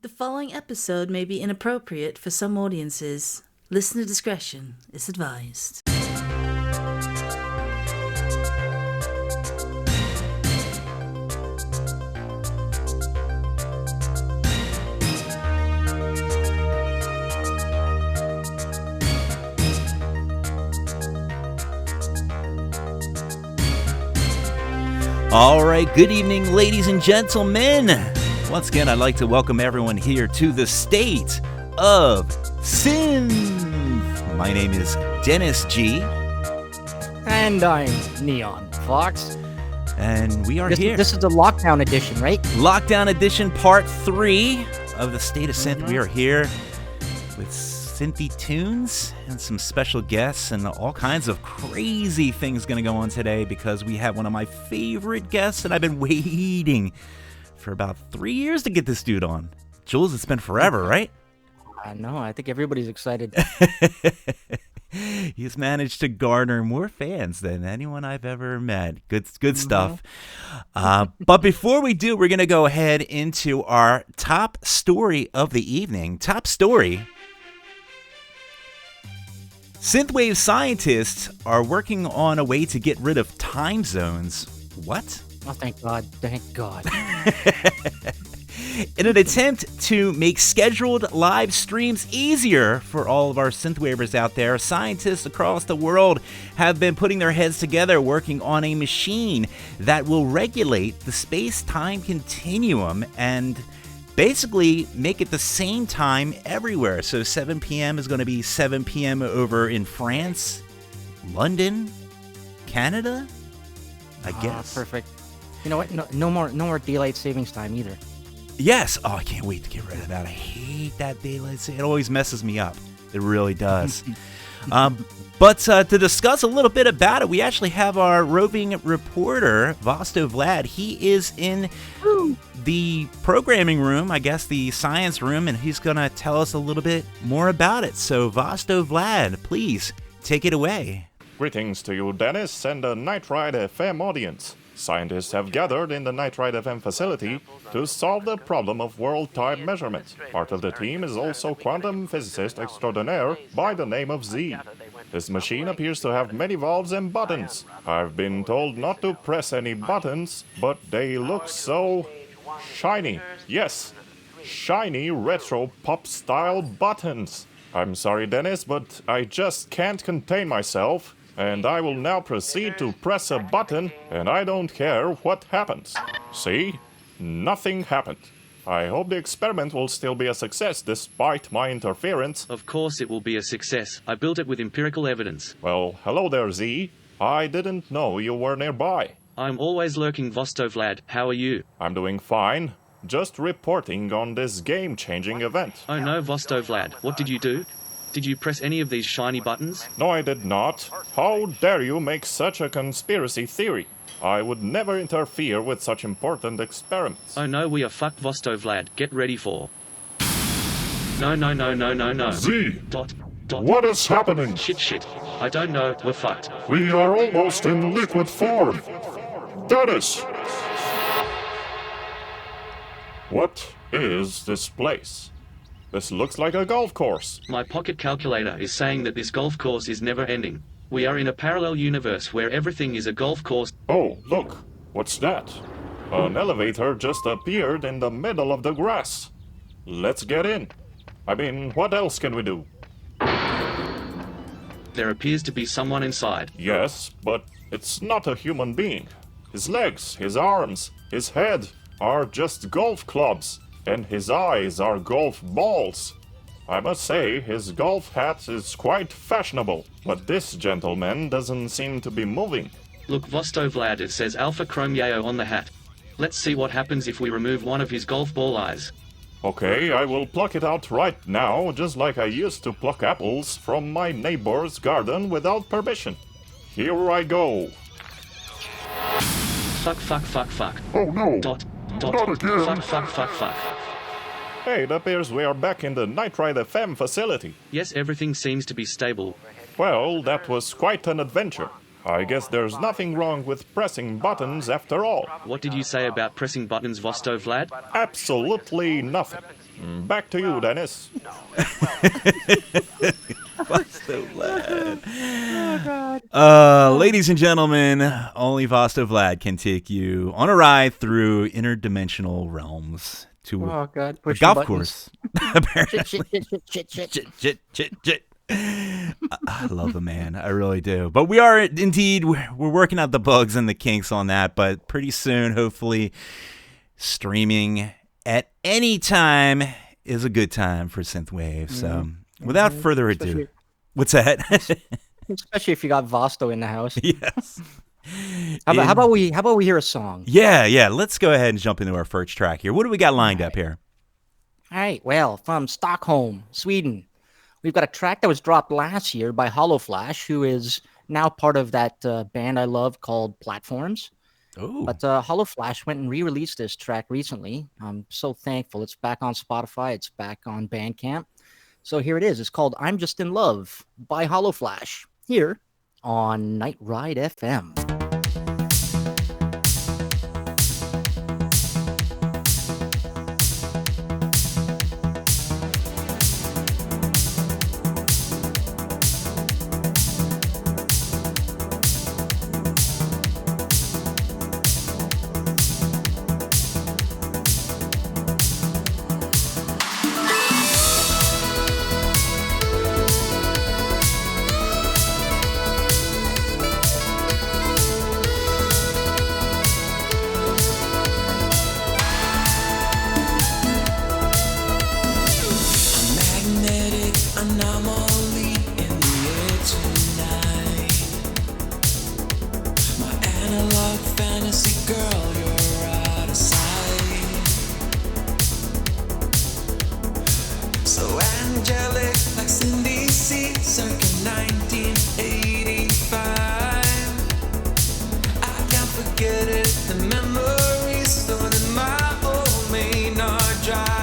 The following episode may be inappropriate for some audiences. Listener discretion is advised. All right, good evening, ladies and gentlemen. Once again, I'd like to welcome everyone here to the State of Synth. My name is Dennis G. And I'm Neon Fox. And we are here. This is the Lockdown Edition, right? Lockdown Edition Part 3 of the State of Synth. We are here with Synthy tunes and some special guests and all kinds of crazy things going to go on today because we have one of my favorite guests, and I've been waiting for about 3 years to get this dude on. Jules, it's been forever, right? I know. I think everybody's excited. He's managed to garner more fans than anyone I've ever met. Good stuff. But before we do, we're going to go ahead into our top story of the evening. Top story. Synthwave scientists are working on a way to get rid of time zones. What? Oh, thank God. Thank God. In an attempt to make scheduled live streams easier for all of our synthwavers out there, scientists across the world have been putting their heads together working on a machine that will regulate the space-time continuum and basically make it the same time everywhere. So 7 p.m. is going to be 7 p.m. over in France, London, Canada, I guess. Perfect. You know what? No more daylight savings time either. Yes. Oh, I can't wait to get rid of that. I hate that daylight saving. It always messes me up. It really does. But to discuss a little bit about it, we actually have our roving reporter, Vosto Vlad. He is in the programming room, I guess the science room, and he's going to tell us a little bit more about it. So, Vosto Vlad, please take it away. Greetings to you, Dennis, and the Nitride FM audience. Scientists have gathered in the Nitride FM facility to solve the problem of world time measurement. Part of the team is also quantum physicist extraordinaire by the name of Z. This machine appears to have many valves and buttons. I've been told not to press any buttons, but they look so shiny. Yes, shiny retro pop style buttons. I'm sorry, Dennis, but I just can't contain myself. And I will now proceed to press a button, and I don't care what happens. See? Nothing happened. I hope the experiment will still be a success despite my interference. Of course it will be a success. I built it with empirical evidence. Well, hello there, Z. I didn't know you were nearby. I'm always lurking, Vosto Vlad. How are you? I'm doing fine. Just reporting on this game-changing event. Oh no, Vosto Vlad. What did you do? Did you press any of these shiny buttons? No, I did not. How dare you make such a conspiracy theory? I would never interfere with such important experiments. Oh no, we are fucked, Vosto Vlad. Get ready for... No. Z! Dot. What is happening? Shit. I don't know. We're fucked. We are almost in liquid form. Dennis! What is this place? This looks like a golf course. My pocket calculator is saying that this golf course is never ending. We are in a parallel universe where everything is a golf course. Oh, look. What's that? An elevator just appeared in the middle of the grass. Let's get in. I mean, what else can we do? There appears to be someone inside. Yes, but it's not a human being. His legs, his arms, his head are just golf clubs. And his eyes are golf balls. I must say, his golf hat is quite fashionable, but this gentleman doesn't seem to be moving. Look, Vosto Vlad, it says Alpha Chrome Yayo on the hat. Let's see what happens if we remove one of his golf ball eyes. Okay, I will pluck it out right now, just like I used to pluck apples from my neighbor's garden without permission. Here I go. Fuck. Oh no! Dot. Not again! Fuck. Hey, it appears we are back in the Nitride FM facility. Yes, everything seems to be stable. Well, that was quite an adventure. I guess there's nothing wrong with pressing buttons after all. What did you say about pressing buttons, Vosto Vlad? Absolutely nothing. Back to you, Dennis. Vosto Vlad. Ladies and gentlemen, only Vosto Vlad can take you on a ride through interdimensional realms to Oh God, a push golf buttons. course. Apparently. Shit. I love the man. I really do. But we are indeed, we're working out the bugs and the kinks on that. But pretty soon, hopefully, streaming at any time is a good time for Synthwave. So without further ado, Especially- what's that? Especially if you got Vosto in the house. Yes. How about we hear a song? Yeah. Let's go ahead and jump into our first track here. What do we got lined up here? All right. Well, from Stockholm, Sweden, we've got a track that was dropped last year by Hollow Flash, who is now part of that band I love called Platforms. Oh, But Hollow Flash went and re-released this track recently. I'm so thankful. It's back on Spotify. It's back on Bandcamp. So here it is. It's called I'm Just in Love by Hollow Flash here on Night Ride FM. Magnetic anomaly in the air tonight. My analog fantasy girl, you're out of sight. So angelic, like Cindy C, circa 1985. I can't forget it, the memories stored in my old Maynard Drive.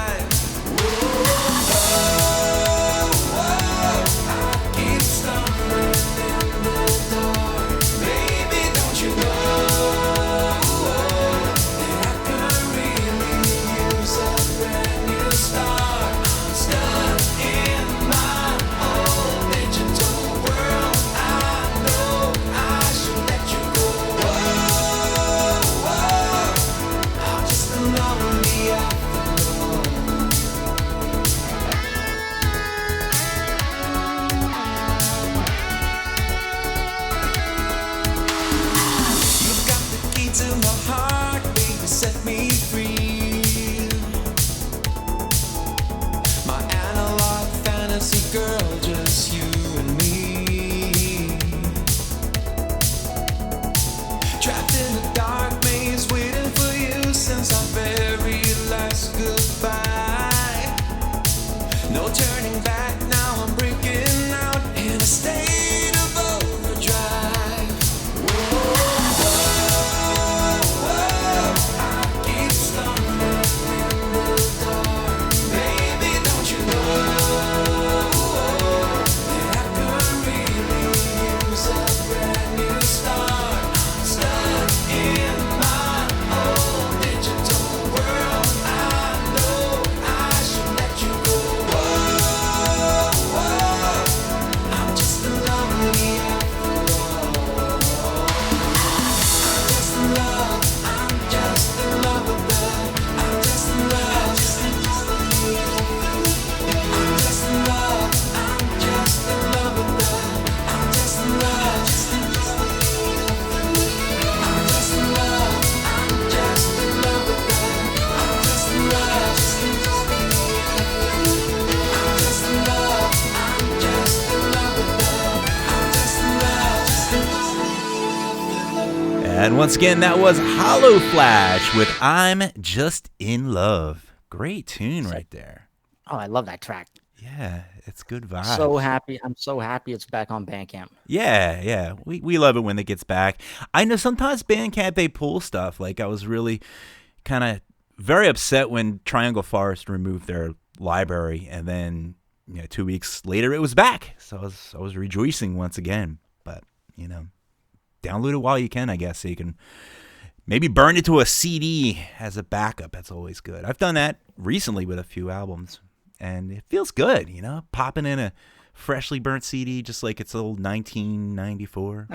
Girl, just you and me. Trapped in a dark maze, waiting for you since our very last goodbye. No turning back now, I'm breaking out in a state of overdrive. I keep stumbling in the dark. Baby, don't you know? and once again, that was Hollow Flash with I'm Just in Love. Great tune right there. Oh, I love that track. Yeah, it's good vibes. So happy. I'm so happy it's back on Bandcamp. Yeah. We love it when it gets back. I know sometimes Bandcamp, they pull stuff. Like, I was really kind of very upset when Triangle Forest removed their library, and then 2 weeks later it was back. So I was rejoicing once again. But, download it while you can, I guess, so you can Maybe burn it to a CD as a backup. That's always good. I've done that recently with a few albums, and it feels good, popping in a freshly burnt CD just like it's old 1994.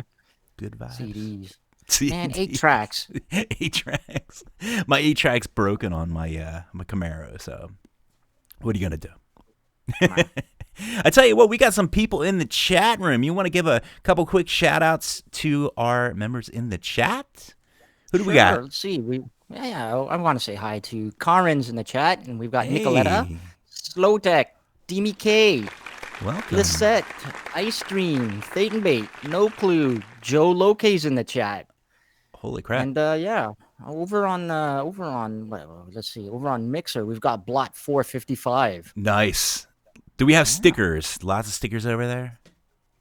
Good vibes. CDs. Man, 8 tracks. 8 tracks. My 8 tracks broken on my my Camaro, so what are you going to do? I tell you what, we got some people in the chat room. You want to give a couple quick shout-outs to our members in the chat? Who do we got? Let's see. I want to say hi to Karen's in the chat, and we've got Nicoletta, Slowtech, Demi K, Welcome. Lisette, Ice Stream, Thadenbait, No Clue, Joe Loke's in the chat. Holy crap. And over on Mixer, we've got Blot 455. Nice. Do we have stickers? Lots of stickers over there?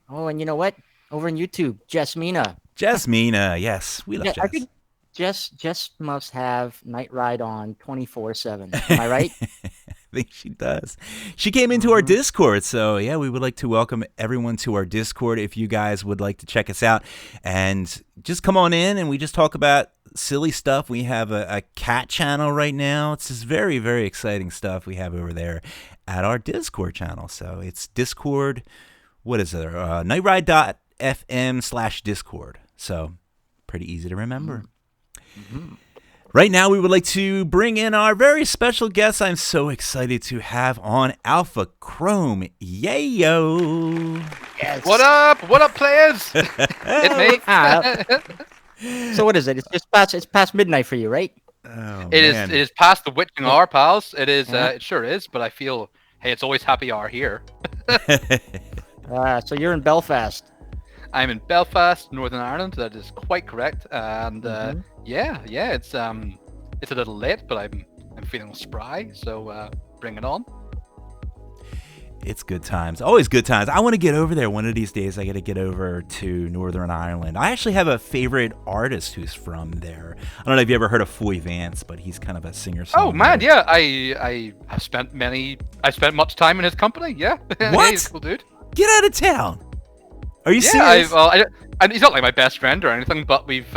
Oh, and you know what? Over on YouTube, Jessmina. Jessmina, yes. We love Jess. I think Jess must have Night Ride on 24/7. Am I right? I think she does. She came into our Discord, so yeah, we would like to welcome everyone to our Discord if you guys would like to check us out. And just come on in and we just talk about silly stuff. We have a cat channel right now. It's just very, very exciting stuff we have over there at our Discord channel. So it's Discord, what is it? nightride.fm/Discord. So pretty easy to remember. Mm-hmm. Right now, we would like to bring in our very special guest. I'm so excited to have on Alpha Chrome Yayo. Yes. What up? What up, players? It's me. So what is it? It's past midnight for you, right? Oh, it is past the witching hour, pals. It is. It sure is. But I feel, hey, it's always happy hour here. So you're in Belfast. I'm in Belfast, Northern Ireland. That is quite correct. And yeah, it's a little late, but I'm feeling spry. So bring it on. It's good times. Always good times. I want to get over there one of these days. I got to get over to Northern Ireland. I actually have a favorite artist who's from there. I don't know if you ever heard of Foy Vance, but he's kind of a singer-songwriter. Oh man, yeah. I have spent much time in his company. Yeah. What? He's a cool dude. Get out of town. Are you serious? serious? He's not like my best friend or anything, but we've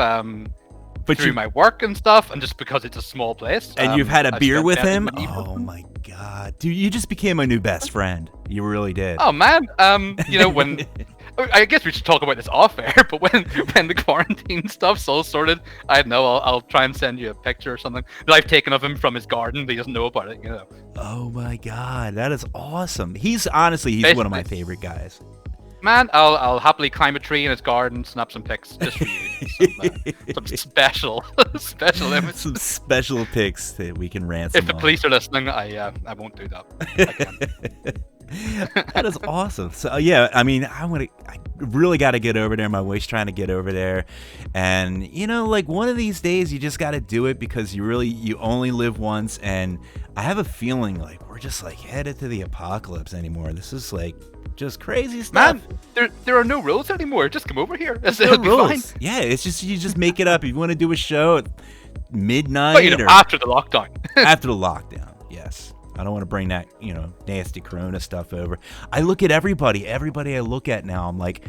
through my work and stuff, and just because it's a small place. And you've had a beer with him? Oh my god, dude! You just became my new best friend. You really did. Oh man, when I guess we should talk about this off air, but when the quarantine stuff's all sorted, I don't know. I'll try and send you a picture or something that I've taken of him from his garden. But he doesn't know about it, Oh my god, that is awesome. He's basically one of my favorite guys. Man, I'll happily climb a tree in his garden, snap some pics just for you. Some special images. Some special pics that we can ransom. If the police are listening, I won't do that. That is awesome. So yeah, I mean, I really got to get over there. My wife's trying to get over there, and like one of these days, you just got to do it because you only live once. And I have a feeling like we're just like headed to the apocalypse anymore. This is like just crazy stuff. Man, there are no rules anymore. Just come over here. No rules. Fine. Yeah, it's just you just make it up. If you want to do a show at midnight, or after the lockdown. After the lockdown, yes. I don't want to bring that, nasty corona stuff over. I look at everybody I look at now, I'm like,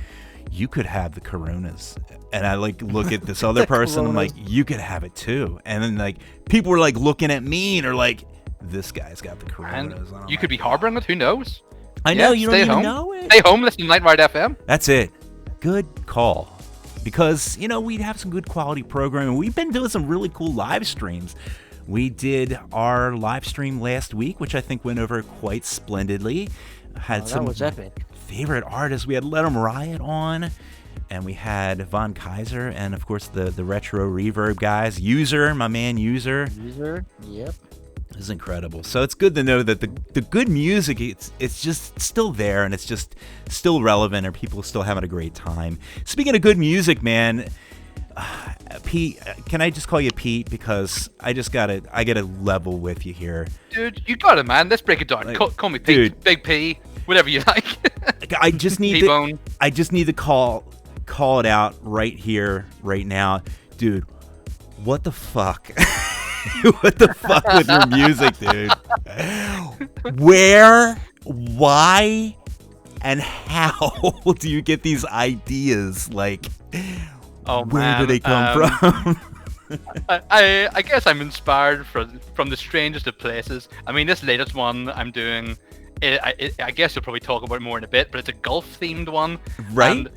you could have the coronas. And I look at this other person, I'm like, you could have it too. And then like people were like looking at me and are like, this guy's got the coronas. And you could be harboring it, who knows? I know, you don't even know it. Stay home, listen to Night Ride FM. That's it. Good call. Because, we'd have some good quality programming. We've been doing some really cool live streams. We did our live stream last week, which I think went over quite splendidly. Had some was epic. Favorite artists. We had Let 'Em Riot on, and we had Von Kaiser, and of course the Retro Reverb guys. User, my man User. User, yep. This is incredible. So it's good to know that the good music, it's just still there, and it's just still relevant, and people still having a great time. Speaking of good music, man. Pete, can I just call you Pete because I gotta level with you here, dude? You got it, man. Let's break it down. Call me Pete, dude. Big P, whatever you like. I just need to call it out right here, right now, dude. What the fuck? What the fuck with your music, dude? Where, why, and how do you get these ideas? Like. Oh, where do they come from? I guess I'm inspired from the strangest of places. I mean, this latest one I'm doing, I guess you'll probably talk about it more in a bit, but it's a golf themed one, Right?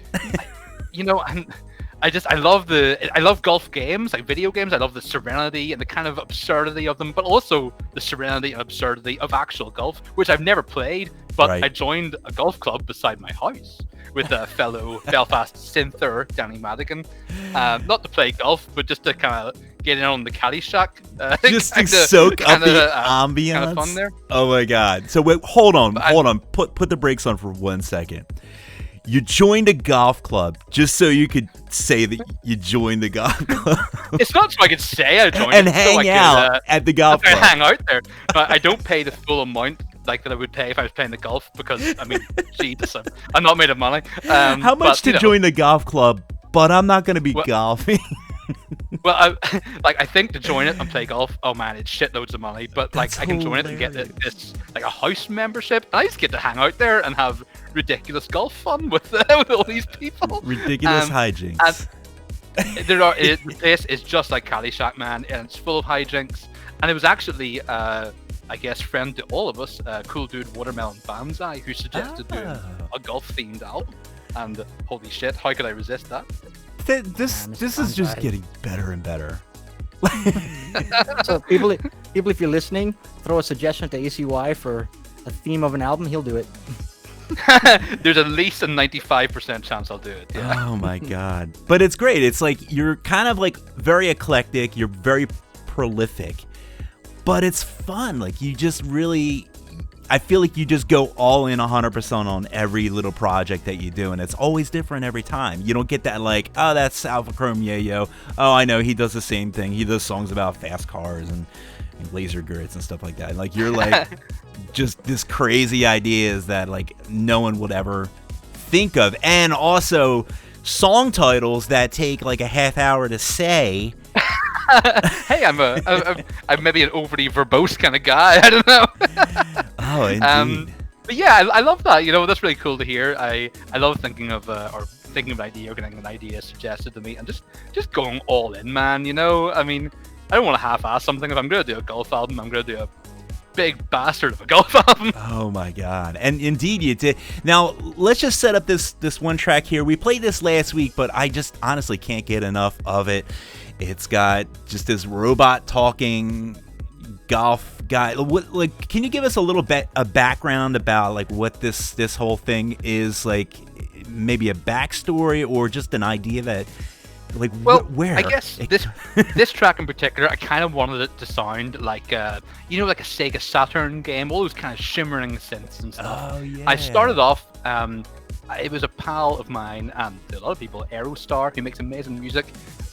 And I love golf games, like video games. I love the serenity and the kind of absurdity of them, but also the serenity and absurdity of actual golf, which I've never played. But Right. I joined a golf club beside my house with a fellow Belfast synther, Danny Madigan, not to play golf, but just to kind of get in on the Caddyshack. Just to soak up the ambience. Kind of fun there. Oh my god! So wait, hold on. Put the brakes on for 1 second. You joined a golf club just so you could say that you joined the golf club. It's not so I could say I joined and it, hang so I could, out at the golf I club. hang out there. But I don't pay the full amount like that I would pay if I was playing the golf because I mean, Jesus, I'm not made of money. How much to join the golf club? But I'm not going to be golfing. Well, I think to join it and play golf, oh man, it's shitloads of money. But That's I can join it and get this like a house membership. And I just get to hang out there and have ridiculous golf fun with all these people. Ridiculous hijinks. And the place is just like Caddyshack, man, and it's full of hijinks. And it was actually, I guess, friend to all of us, cool dude Watermelon Banzai, who suggested doing a golf themed album. And holy shit, how could I resist that? This is just getting better and better. So people, if you're listening, throw a suggestion to ACY for a theme of an album. He'll do it. There's at least a 95% chance I'll do it. Yeah. Oh my god! But it's great. It's like you're kind of like very eclectic. You're very prolific, but it's fun. Like you just really. I feel like you just go all in 100% on every little project that you do, and it's always different every time. You don't get that like, oh, that's Alpha Chrome Yayo. Oh, I know he does the same thing. He does songs about fast cars and laser grids and stuff like that. Like you're like just this crazy ideas that like no one would ever think of, and also song titles that take like a half hour to say. Hey, I'm maybe an overly verbose kind of guy. I don't know. Oh, indeed. But yeah, I love that. You know, that's really cool to hear. I love thinking of an idea or getting an idea suggested to me and just going all in, man. You know, I mean, I don't want to half-ass something. If I'm gonna do a golf album, I'm gonna do a big bastard of a golf album. Oh my god. And indeed you did. Now let's just set up this one track here. We played this last week, but I just honestly can't get enough of it. It's got just this robot talking golf guy. Like, can you give us a little bit a background about like what this whole thing is, like maybe a backstory or just an idea that like where? I guess this track in particular, I kind of wanted it to sound like like a Sega Saturn game, all those kind of shimmering synths and stuff. Oh yeah. I started off. It was a pal of mine and a lot of people, Aerostar, who makes amazing music.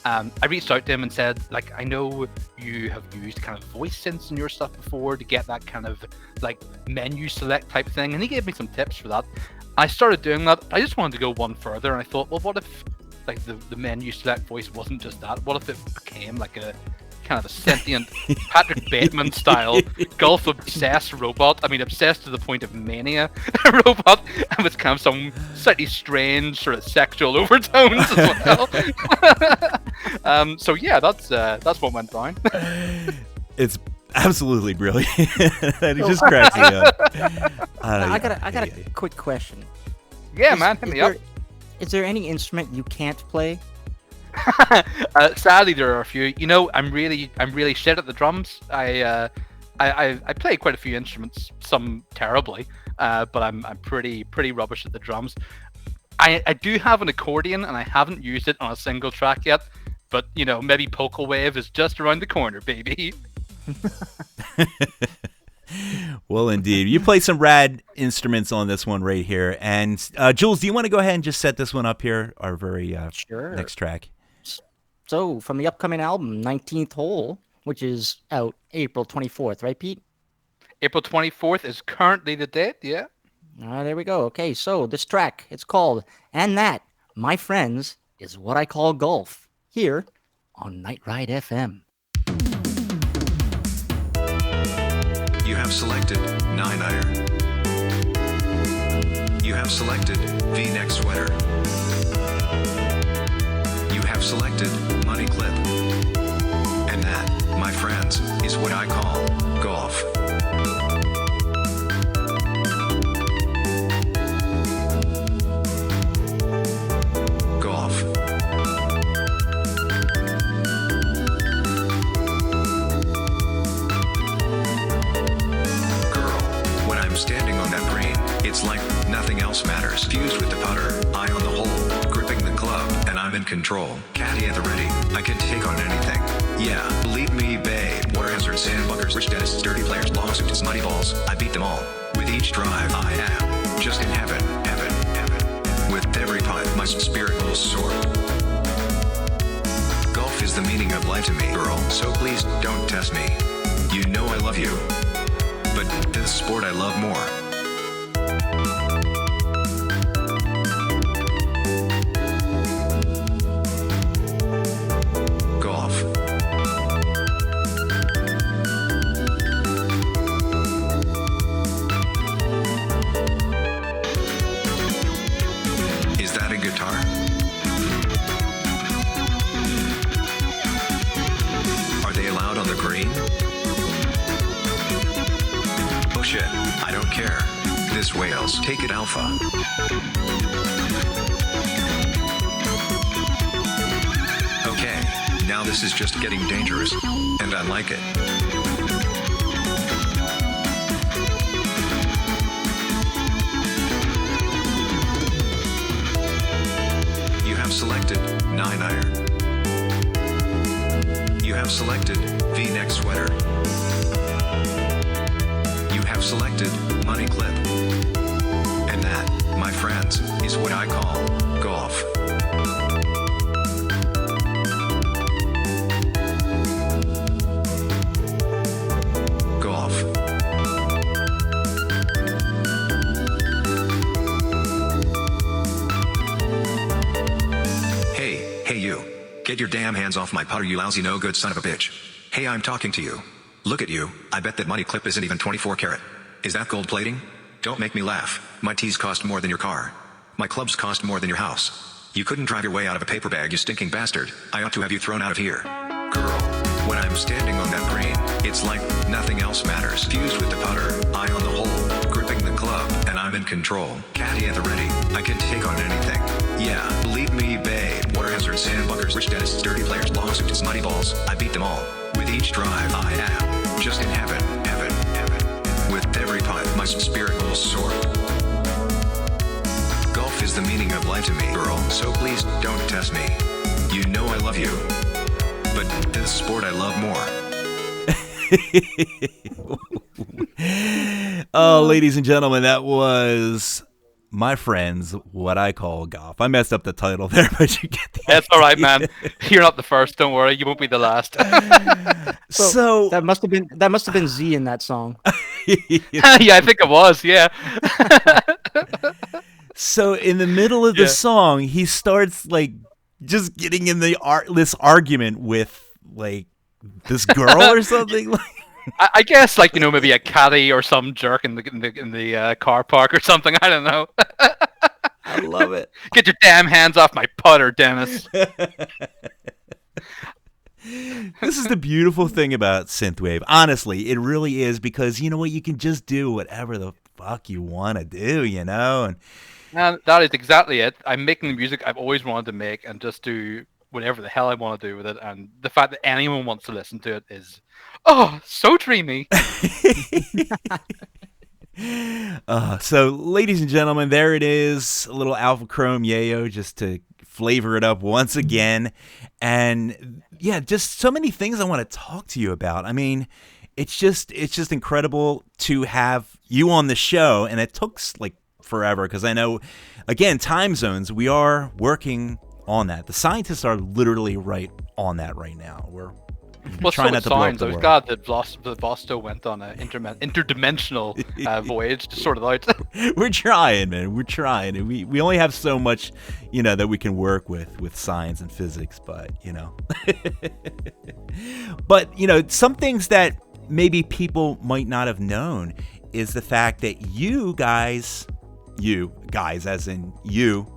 I reached out to him and said, like, I know you have used kind of voice synths in your stuff before to get that kind of like menu select type thing, and he gave me some tips for that. I started doing that. I just wanted to go one further, and I thought, well, what if like the menu select voice wasn't just that? What if it became like a kind of a sentient Patrick Bateman style golf obsessed robot? I mean, obsessed to the point of mania robot, and with kind of some slightly strange sort of sexual overtones as well. So yeah, that's what went down. It's absolutely brilliant. It just cracks me up. I got a quick question. Yeah, man, hit me up. Is there any instrument you can't play? Sadly, there are a few. You know, I'm really shit at the drums. I play quite a few instruments, some terribly, but I'm pretty rubbish at the drums. I do have an accordion, and I haven't used it on a single track yet. But you know, maybe Pocal Wave is just around the corner, baby. Well, indeed. You play some rad instruments on this one right here. And Jules, do you want to go ahead and just set this one up here? Our very sure. Next track. So, from the upcoming album, 19th Hole, which is out April 24th, right, Pete? April 24th is currently the date, yeah. There we go. Okay, so this track, it's called And That, My Friends, is What I Call Golf, here on Night Ride FM. You have selected 9-iron. You have selected V-neck sweater. You have selected money clip. my friends, is what I call golf. Golf. Girl, when I'm standing on that green, it's like nothing else matters. Fused with the putter, eye on the hole, gripping the club, and I'm in control. Caddy at the ready, I can take on anything. Yeah, believe me, babe. Water hazards, sandbunkers, rich Dennis, dirty players, lawsuits, muddy balls. I beat them all. With each drive, I am just in heaven, heaven, heaven. With every putt, my spirit will soar. Golf is the meaning of life to me, girl. So please don't test me. You know I love you, but this sport I love more. Golf. Is that a guitar? Are they allowed on the green? Oh shit, I don't care. This Wales, take it alpha. Okay, now this is just getting dangerous, and I like it. You have selected 9-iron. You have selected V-neck sweater. You have selected money clip. And that, my friends, is what I call golf. Golf. Hey you. Get your damn hands off my putter, you lousy no good son of a bitch. Hey, I'm talking to you. Look at you, I bet that money clip isn't even 24 karat. Is that gold plating? Don't make me laugh. My tees cost more than your car. My clubs cost more than your house. You couldn't drive your way out of a paper bag, you stinking bastard. I ought to have you thrown out of here. Girl, when I'm standing on that green, it's like nothing else matters. Fused with the putter, eye on the hole, gripping the club, and I'm in control. Caddy at the ready, I can take on anything. Yeah, believe me, babe. Water hazards, sandbunkers, rich Dennis, dirty players, lawsuits, muddy balls. I beat them all. With each drive, I am just in heaven, heaven, heaven. With every putt, my spirit will soar. Golf is the meaning of life to me, girl. So please don't test me. You know I love you, but this sport I love more. Oh, ladies and gentlemen, that was my friends, what I call golf. I messed up the title there, but you get the That's all right, man. You're not the first. Don't worry. You won't be the last. So that must have been Z in that song. Yeah, I think it was. Yeah. So in the middle of the song, he starts like just getting in this argument with like this girl or something. Like, I guess, like, you know, maybe a caddy or some jerk in the car park or something. I don't know. I love it. Get your damn hands off my putter, Dennis. This is the beautiful thing about synthwave. Honestly, it really is, because you know what? You can just do whatever the fuck you want to do, you know? And that is exactly it. I'm making the music I've always wanted to make and just do whatever the hell I want to do with it. And the fact that anyone wants to listen to it is, oh, so dreamy. So, ladies and gentlemen, there it is. A little Alpha Chrome Yayo just to flavor it up once again. And yeah, just so many things I want to talk to you about. I mean, it's just incredible to have you on the show. And it took like forever, because I know, again, time zones, we are working on that. The scientists are literally right on that right now. We're trying not to blow up the world. I was glad that Vosto went on an interdimensional voyage to sort it out. We're trying, man. We're trying. And we only have so much, you know, that we can work with science and physics, but, you know. But, you know, some things that maybe people might not have known is the fact that you guys you guys, as in you.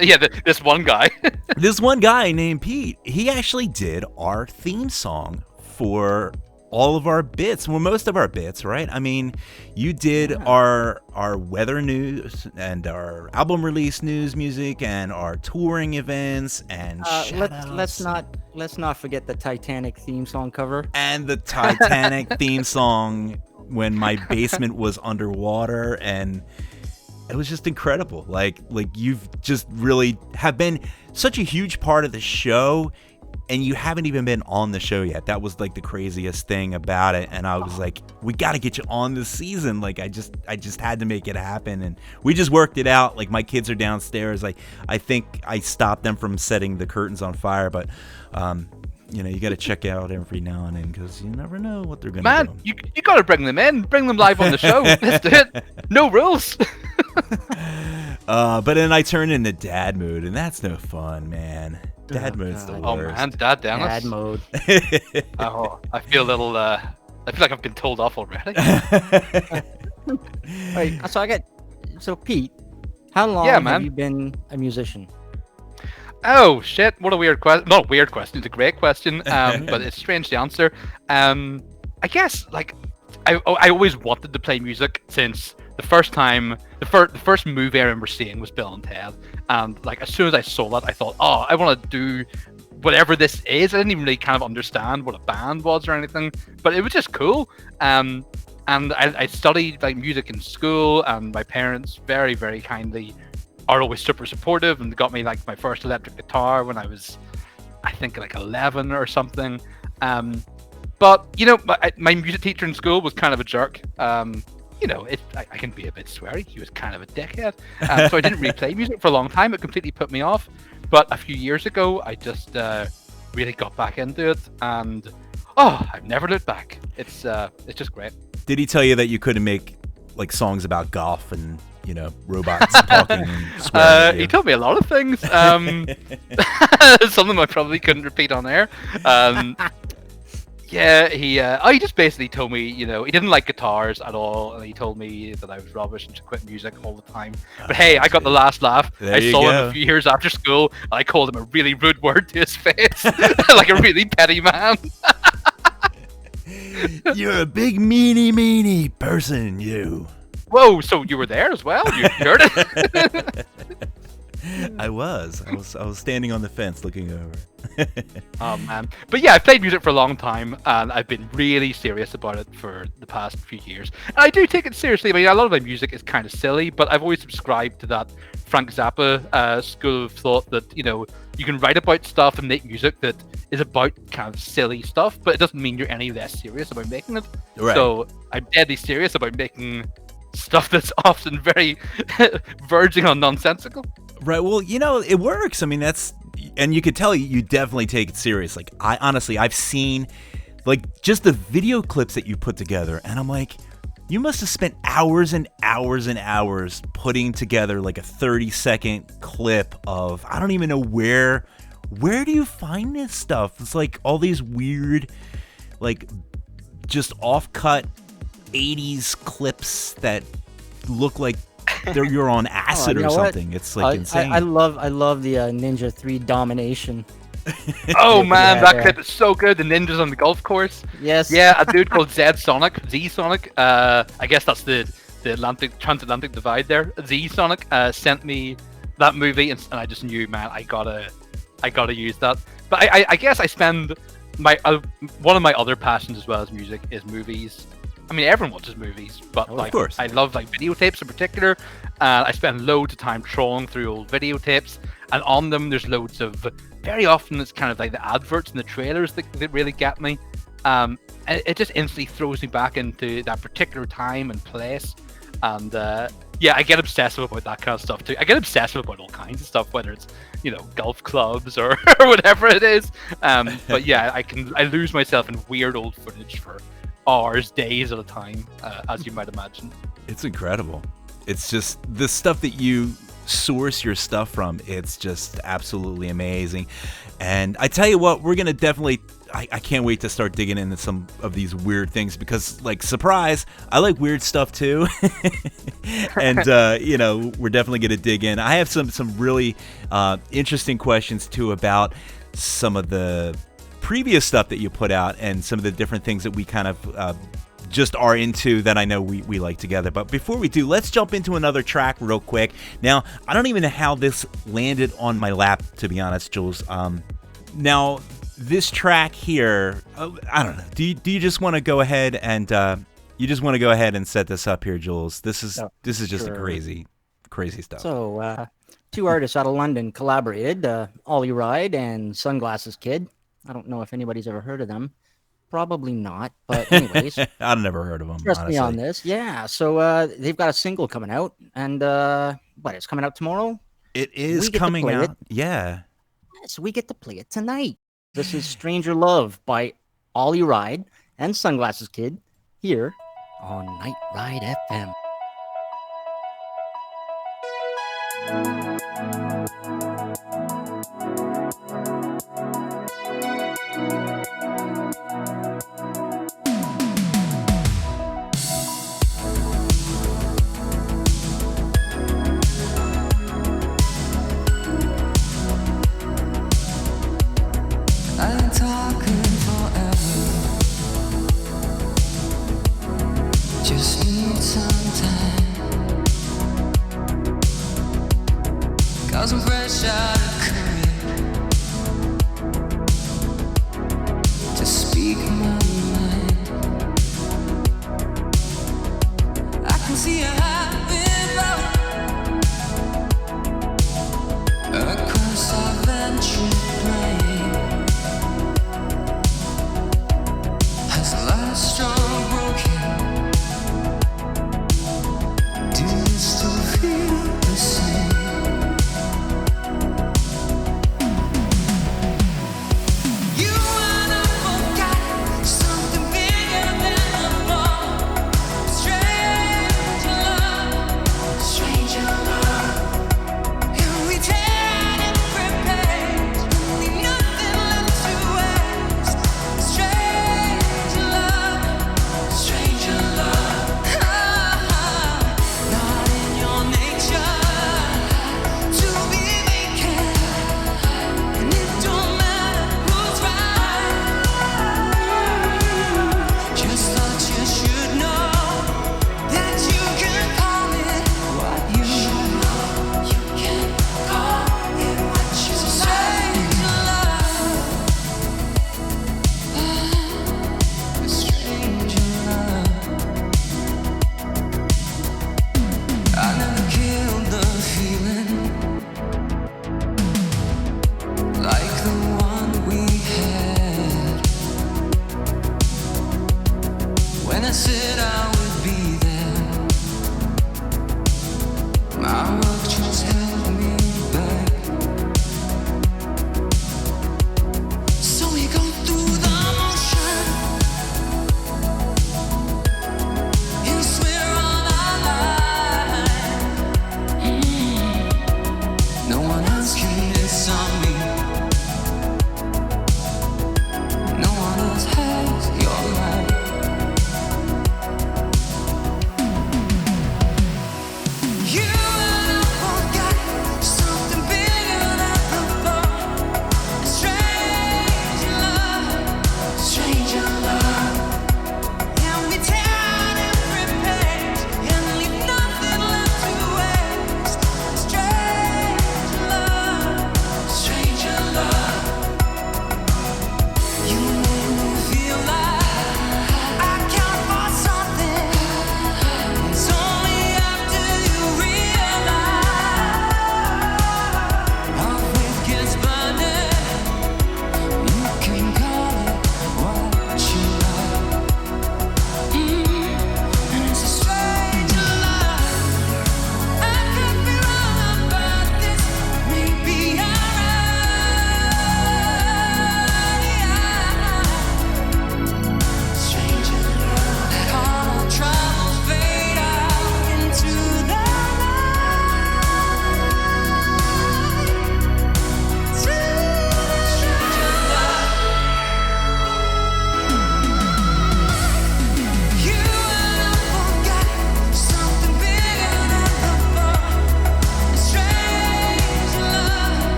Yeah, this one guy. This one guy named Pete, he actually did our theme song for all of our bits. Well, most of our bits, right? I mean, you did our weather news and our album release news music and our touring events and let's not forget the Titanic theme song cover and the Titanic theme song when my basement was underwater, and it was just incredible. Like you've just really have been such a huge part of the show, and you haven't even been on the show yet. That was like the craziest thing about it, and I was like, we got to get you on this season. Like I just had to make it happen, and we just worked it out. Like my kids are downstairs. I think I stopped them from setting the curtains on fire, but you got to check out every now and then because you never know what they're gonna do. Man, you got to bring them in, bring them live on the show. Let's do it. No rules. But then I turn into dad mood, and that's no fun, man. Dad mode's the worst. Oh man, Dad Dennis. Dad mode. Oh, I feel a little. I feel like I've been told off already. Right, so Pete, how long have you been a musician? Oh shit! What a weird question. Not a weird question. It's a great question. But it's strange to answer. I guess like I always wanted to play music since the first time. The first movie I remember seeing was Bill and Ted, and like as soon as I saw that, I thought, oh, I want to do whatever this is. I didn't even really kind of understand what a band was or anything, but it was just cool. And I studied like music in school, and my parents very, very kindly are always super supportive and got me like my first electric guitar when I was, I think, like 11 or something. But my music teacher in school was kind of a jerk. I can be a bit sweary. He was kind of a dickhead. So I didn't really play music for a long time. It completely put me off. But a few years ago, I just really got back into it, and I've never looked back. It's just great. Did he tell you that you couldn't make like songs about golf and robots talking and swearing at you? He told me a lot of things. Some of them I probably couldn't repeat on air. Yeah, he just basically told me, he didn't like guitars at all, and he told me that I was rubbish and should quit music all the time. But hey, I got the last laugh. I saw him a few years after school, and I called him a really rude word to his face, like a really petty man. You're a big meanie person, you. Whoa, so you were there as well? You heard it? I was standing on the fence looking over. Oh man, but yeah, I've played music for a long time, and I've been really serious about it for the past few years. And I do take it seriously. I mean, a lot of my music is kind of silly, but I've always subscribed to that Frank Zappa school of thought that you can write about stuff and make music that is about kind of silly stuff, but it doesn't mean you're any less serious about making it. Right. So I'm deadly serious about making stuff that's often very verging on nonsensical. Right. Well, it works. I mean, and you could tell you definitely take it serious. Like, I've seen like just the video clips that you put together, and I'm like, you must have spent hours and hours and hours putting together like a 30-second clip of, I don't even know where do you find this stuff? It's like all these weird, like just off-cut 80s clips that look like you're on acid or something. It's like insane. I love the Ninja 3 domination. Oh man, that clip is so good. The ninjas on the golf course. Yes. Yeah, a dude called Z Sonic. I guess that's the transatlantic divide there. Z Sonic sent me that movie, and I just knew, man, I gotta use that. But I guess I spend one of my other passions as well as music is movies. I mean, everyone watches movies, but of course. I love like videotapes in particular. I spend loads of time trawling through old videotapes, and on them there's loads of. Very often it's kind of like the adverts and the trailers that really get me. And it just instantly throws me back into that particular time and place. And I get obsessive about that kind of stuff too. I get obsessive about all kinds of stuff, whether it's golf clubs or whatever it is. But yeah, I lose myself in weird old footage for hours, days at a time, as you might imagine. It's incredible. It's just the stuff that you source your stuff from. It's just absolutely amazing. And I tell you what, we're going to definitely, I can't wait to start digging into some of these weird things because, like, surprise, I like weird stuff too. And, you know, we're definitely going to dig in. I have some really interesting questions too about some of the previous stuff that you put out and some of the different things that we kind of just are into that I know we like together. But before we do, let's jump into another track real quick. Now, I don't even know how this landed on my lap, to be honest, Jules. Now, this track here, I don't know. Do you just want to go ahead and set this up here, Jules? This is just a crazy stuff. So, two artists out of London collaborated, Ollie Ride and Sunglasses Kid. I don't know if anybody's ever heard of them. Probably not, but anyways. I've never heard of them, Trust honestly. me on this. Yeah, so they've got a single coming out, and it's coming out tomorrow? It is coming out, yeah. So we get to play it tonight. This is Stranger Love by Ollie Ride and Sunglasses Kid here on Night Ride FM. Just need some time. Cause I'm fresh out of career to speak my mind. I can see a happy road across our venture plain. Has last strong broken? Do you still feel the same? You and I forgot something bigger than a ball. Strange love.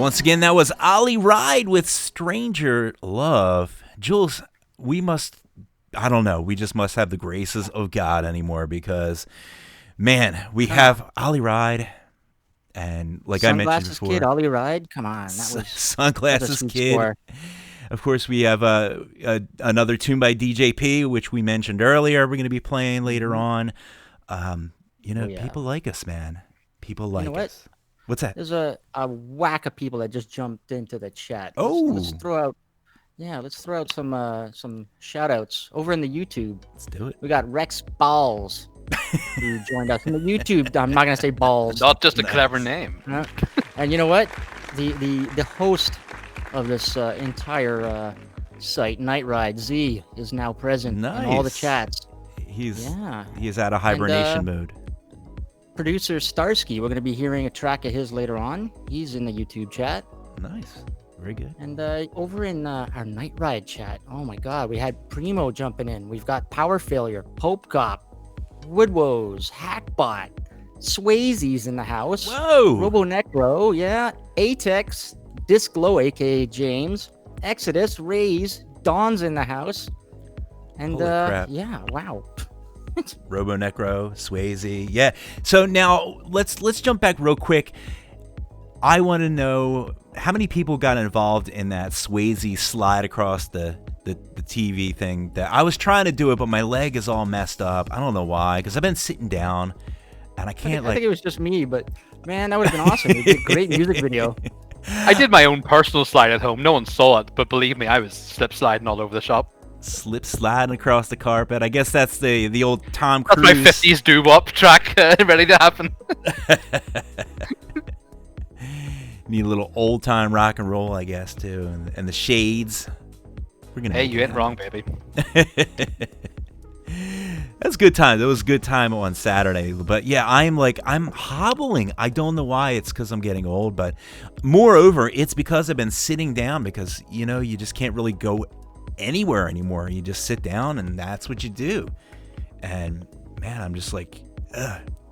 Once again, that was Ollie Ride with Stranger Love. Jules, we just must have the graces of God anymore because, man, we have Ollie Ride and like I mentioned Sunglasses before. Kid, Ollie Ride, come on. That was Sunglasses Kid. Score. Of course, we have another tune by DJP, which we mentioned earlier. We're going to be playing later on. People like us, man. People like us. What's that? There's a whack of people that just jumped into the chat. Let's throw out some shout outs over in the YouTube. Let's do it. We got Rex Balls who joined us in the YouTube. I'm not gonna say balls. Not just a clever name. And you know what? The host of this entire site, Night Ride Z, is now present in all the chats. He's out of hibernation mode. Producer Starsky, we're going to be hearing a track of his later on. He's in the YouTube chat. Nice. Very good. And over in our Night Ride chat, oh my God, we had Primo jumping in. We've got Power Failure, Pope Cop, Woodwoes, Hackbot, Swayze's in the house. Whoa! Robo Necro, yeah. Atex, Disc Glow, aka James, Exodus, Rays, Dawn's in the house. And Holy crap. yeah, wow. Robo Necro, Swayze, yeah. So now let's jump back real quick. I want to know how many people got involved in that Swayze slide across the TV thing. That I was trying to do it, but my leg is all messed up. I don't know why, because I've been sitting down and I can't. I think it was just me, but man, that would have been awesome. It'd be a great music video. I did my own personal slide at home. No one saw it, but believe me, I was slip sliding all over the shop. Slip sliding across the carpet. I guess that's the old Tom Cruise. That's my 50s doo-wop track ready to happen. Need a little old time rock and roll, I guess, too, and the shades. We're gonna. Hey, you ain't wrong, baby. That's good time. That was a good time on Saturday. But yeah, I'm hobbling. I don't know why. It's because I'm getting old, but moreover, it's because I've been sitting down because you just can't really go anywhere anymore. You just sit down and that's what you do. And man, I'm just like,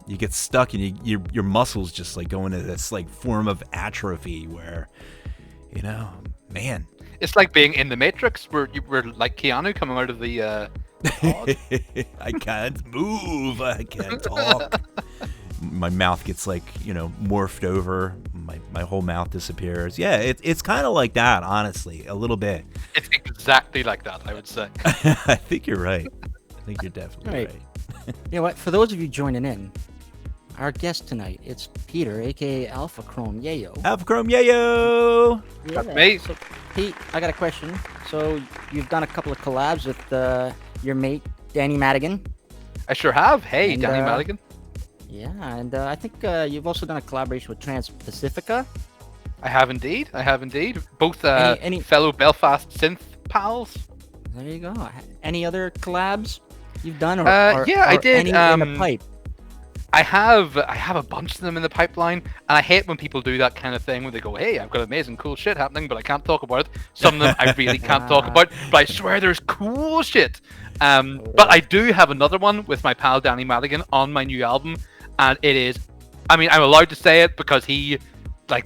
you get stuck and your muscles just like go into this like form of atrophy where, man. It's like being in the Matrix where you were like Keanu coming out of the pod. I can't move. I can't talk. My mouth gets like, morphed over. My whole mouth disappears. Yeah, it's kind of like that, honestly, a little bit. It's exactly like that, I would say. I think you're right. I think you're definitely right. You know what? For those of you joining in, our guest tonight, it's Peter, aka Alpha Chrome Yayo. Alpha Chrome Yayo! Yeah. That's me. So, Pete, I got a question. So you've done a couple of collabs with your mate, Danny Madigan. I sure have. Hey, And, Danny Madigan. Yeah, and I think you've also done a collaboration with Trans-Pacifica. I have indeed. Both Any- fellow Belfast synth pals. There you go. Any other collabs you've done? Yeah, I did. Any in the pipe? I have a bunch of them in the pipeline, and I hate when people do that kind of thing where they go, "Hey, I've got amazing, cool shit happening, but I can't talk about it." Some of them I really can't talk about, but I swear there's cool shit. But I do have another one with my pal Danny Madigan on my new album, and it is, I'm allowed to say it because he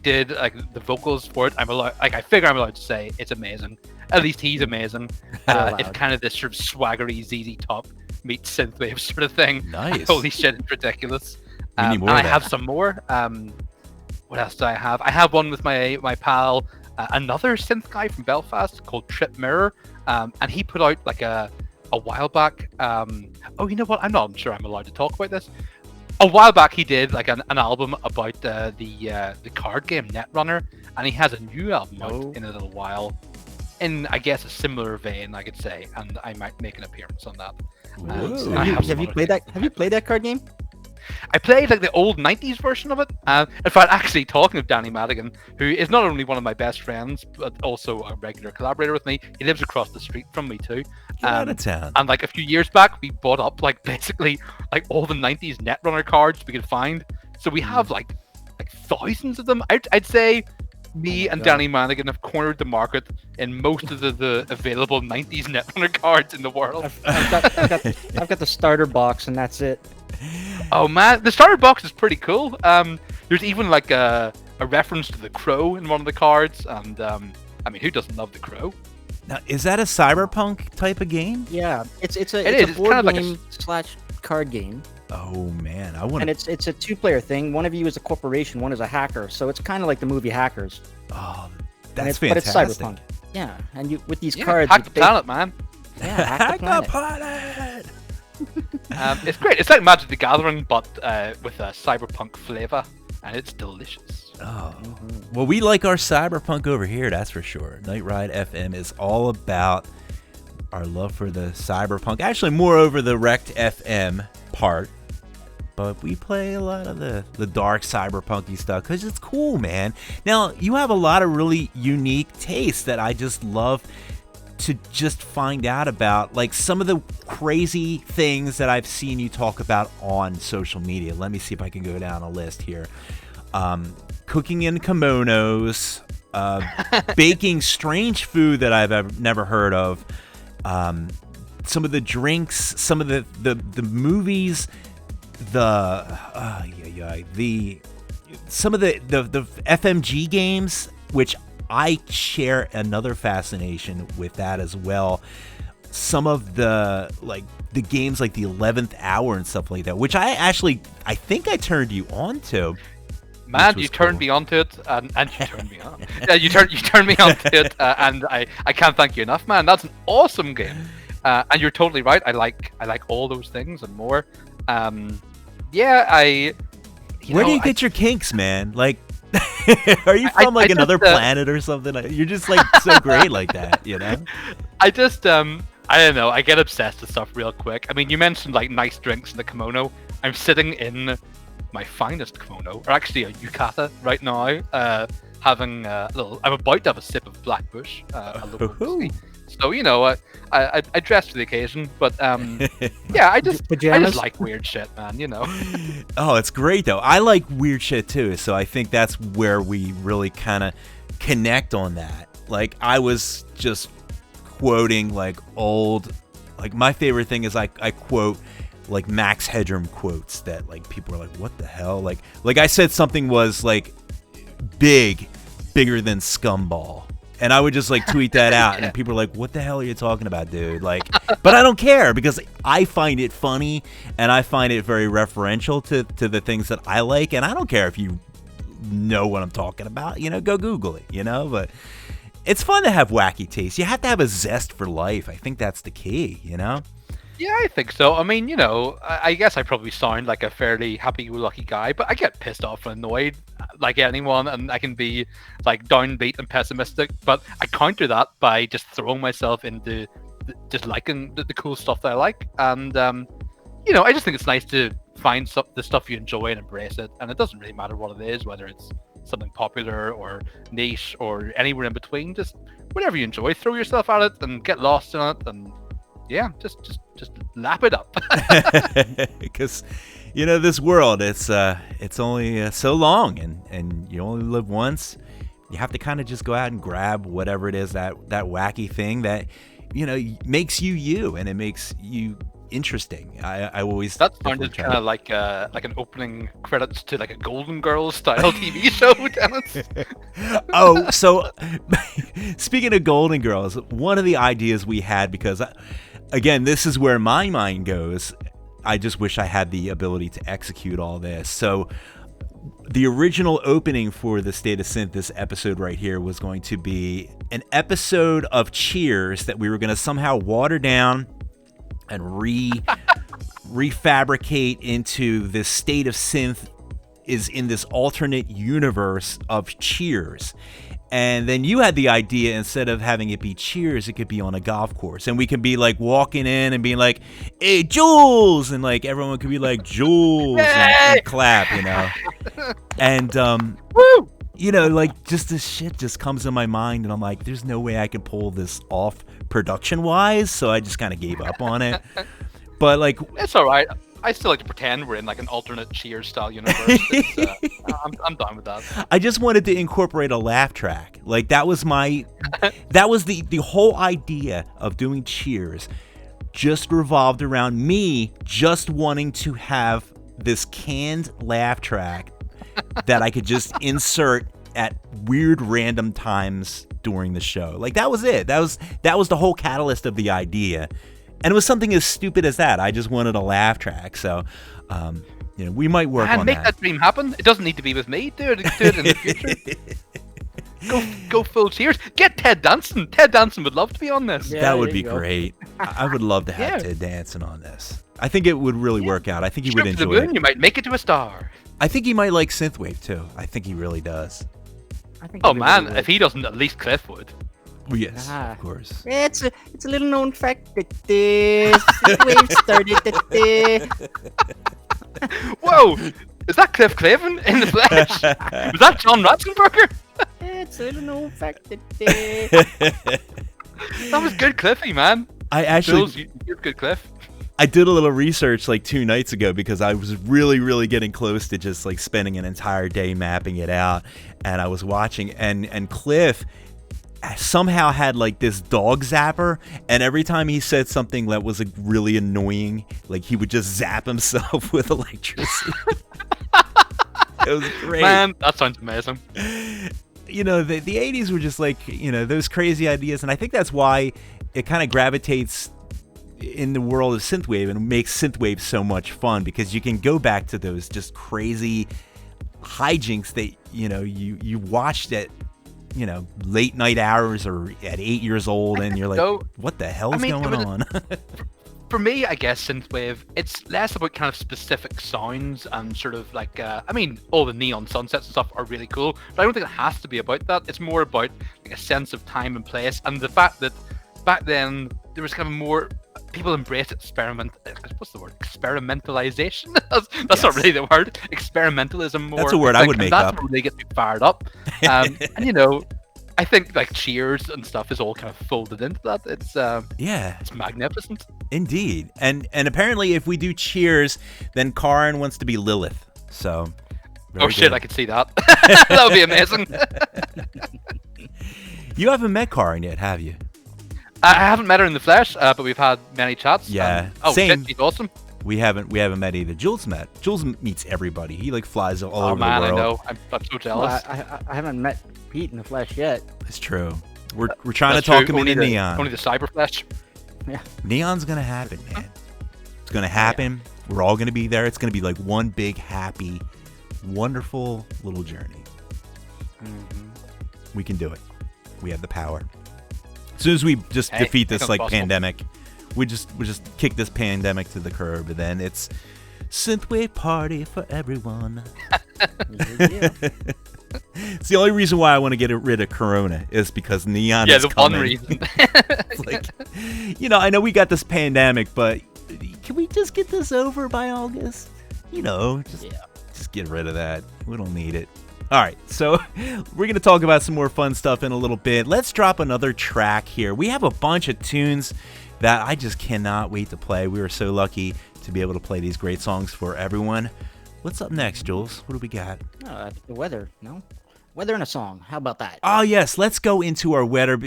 did the vocals for it. I figure I'm allowed to say it's amazing. At least he's amazing. It's kind of this sort of swaggery ZZ Top meets synthwave sort of thing. Nice. Holy shit, it's ridiculous. We need more and of I that. have some more. What else do I have? I have one with my pal, another synth guy from Belfast called Trip Mirror, and he put out a while back. You know what? I'm not sure I'm allowed to talk about this. A while back, he did an album about the card game Netrunner, and he has a new album out in a little while. In, I guess, a similar vein, I could say, and I might make an appearance on that. Whoa. Have you played that? Have you played that card game? I played the old 90s version of it. In fact, actually, talking of Danny Madigan, who is not only one of my best friends, but also a regular collaborator with me. He lives across the street from me too. Get out of town. And a few years back, we bought up basically all the 90s Netrunner cards we could find. So we have like thousands of them. I'd say me and Danny Madigan have cornered the market in most of the available 90s Netrunner cards in the world. I've got the starter box, and that's it. Oh man, the starter box is pretty cool. There's even a a reference to the Crow in one of the cards, and I mean, who doesn't love the Crow? Now, is that a cyberpunk type of game? Yeah, it's a It's board kind of like a game slash card game, Oh man, I want and it's a 2-player thing. One of you is a corporation, one is a hacker. So it's kind of like the movie Hackers. Oh, And that's but it's fantastic. cyberpunk. Yeah, and you with these Yeah, cards. hack you the base- planet, man. Yeah, hack the planet. planet. It's great. It's like Magic the Gathering, but with a cyberpunk flavor, and it's delicious. Oh, well, we like our cyberpunk over here, that's for sure. Night Ride FM is all about our love for the cyberpunk. Actually, more over the Wrecked FM part. But we play a lot of the dark cyberpunky stuff because it's cool, man. Now, you have a lot of really unique tastes that I just love to just find out about. Like some of the crazy things that I've seen you talk about on social media. Let me see if I can go down a list here. Cooking in kimonos, baking strange food that I've never heard of, some of the drinks, some of the movies, some of the FMG games, which I share another fascination with that as well. Some of the games like the 11th Hour and stuff like that, which I think I turned you on to. Man, you turned me onto it, and you turned me on. Yeah, you turned me onto it, and I can't thank you enough, man. That's an awesome game, and you're totally right. I like all those things and more. Where do you get your kinks, man? Like, are you from another planet or something? You're just like so great like that, you know? I just I don't know. I get obsessed with stuff real quick. I mean, you mentioned like nice drinks in the kimono. I'm sitting in my finest kimono, or actually a yukata right now, having a little. I'm about to have a sip of Blackbush, a little whiskey. So I dress for the occasion, but yeah, I just like weird shit, man. Oh, it's great though. I like weird shit too, so I think that's where we really kind of connect on that. Like I was just quoting like old, like my favorite thing is I quote like Max Headroom quotes that like people are like, what the hell? Like I said something was like bigger than Scumball. And I would just like tweet that out, and people are like, "What the hell are you talking about, dude?" Like, but I don't care because I find it funny and I find it very referential to the things that I like, and I don't care if you know what I'm talking about. Go Google it. But it's fun to have wacky tastes. You have to have a zest for life. I think that's the key. Yeah, I think so. I mean, I guess I probably sound like a fairly happy-go-lucky guy, but I get pissed off and annoyed like anyone, and I can be like downbeat and pessimistic, but I counter that by just throwing myself into just liking the cool stuff that I like. And, I just think it's nice to find the stuff you enjoy and embrace it, and it doesn't really matter what it is, whether it's something popular or niche or anywhere in between. Just whatever you enjoy, throw yourself at it and get lost in it, and yeah, just lap it up. Because this world, it's only so long, and you only live once. You have to kind of just go out and grab whatever it is, that wacky thing that makes you, and it makes you interesting. I always that sounded kind of like an opening credits to like a Golden Girls style TV show, Dennis. Oh, so speaking of Golden Girls, one of the ideas we had, because again, this is where my mind goes. I just wish I had the ability to execute all this. So the original opening for the State of Synth, this episode right here, was going to be an episode of Cheers that we were going to somehow water down and refabricate into this State of Synth is in this alternate universe of Cheers. And then you had the idea, instead of having it be Cheers, it could be on a golf course. And we could be like walking in and being like, "Hey, Jules!" And like everyone could be like, "Jules!" and clap, And, woo! Like just this shit just comes in my mind. And I'm like, there's no way I can pull this off production wise. So I just kind of gave up on it. But like, it's all right. I still like to pretend we're in like an alternate Cheers style universe. I'm done with that. I just wanted to incorporate a laugh track. Like that was the whole idea of doing Cheers, just revolved around me just wanting to have this canned laugh track that I could just insert at weird random times during the show. Like, that was it. That was the whole catalyst of the idea. And it was something as stupid as that. I just wanted a laugh track. So, we might work on make that. that dream happen. It doesn't need to be with me. Do it in the future. Go full Cheers. Get Ted Danson. Ted Danson would love to be on this. Yeah, that would there be you go. great. I would love to have Yeah. Ted Danson on this. I think it would really work out. I think he would Shoot for the enjoy moon, it. you might make it to a star. I think he might like synthwave too. I think he really does. I think Oh everybody man, would. if he doesn't, at least Cliff would. Well, yes, Ah. of course. It's a little known fact that this wave started at Whoa! Is that Cliff Clavin in the flesh? Was that John Ratzenberger? it's a little known fact that That was good Cliffy, man. I actually Jules, you're good Cliff. I did a little research like 2 nights ago because I was really, really getting close to just like spending an entire day mapping it out. And I was watching, and Cliff somehow had like this dog zapper, and every time he said something that was like really annoying, like he would just zap himself with electricity. It was great. Man, that sounds amazing. The 80s were just like, those crazy ideas, and I think that's why it kind of gravitates in the world of synthwave and makes synthwave so much fun, because you can go back to those just crazy hijinks that you watched at late night hours or at 8 years old, and you're like, So, what the hell's it going was- on? For me, I guess synthwave, it's less about kind of specific sounds and sort of like, all the neon sunsets and stuff are really cool, but I don't think it has to be about that. It's more about like a sense of time and place, and the fact that back then there was kind of more people embrace what's the word? Experimentalization? That's not really the word. Experimentalism more. That's a word I would make that's up. what really gets me fired up. And I think like Cheers and stuff is all kind of folded into that. It's it's magnificent. Indeed. And apparently if we do Cheers, then Karin wants to be Lilith. So very Shit, good. I could see that. That would be amazing. You haven't met Karin yet, have you? I haven't met her in the flesh, but we've had many chats. Yeah, Oh same. shit, she's awesome. We haven't met either. Jules meets everybody. He like flies all Oh over man, the I world. know. I'm so Well, jealous. I haven't met Pete in the flesh yet. It's true. We're trying That's to talk true. him Only into the- Neon. Only the cyber flesh. Neon's gonna happen, man. It's gonna happen. We're all gonna be there. It's gonna be like one big, happy, wonderful little journey. We can do it. We have the power. As soon as we just Hey, defeat this anything's like possible. pandemic, we just kick this pandemic to the curb, and then it's synthwave party for everyone. Yeah. It's the only reason why I want to get rid of Corona is because Neon Yeah, is the coming. one reason. It's like, I know we got this pandemic, but can we just get this over by August? Just get rid of that. We don't need it. All right, so we're going to talk about some more fun stuff in a little bit. Let's drop another track here. We have a bunch of tunes that I just cannot wait to play. We were so lucky to be able to play these great songs for everyone. What's up next, Jules? What do we got? The weather, no? Weather and a song. How about that? Oh, yes, let's go into our weather.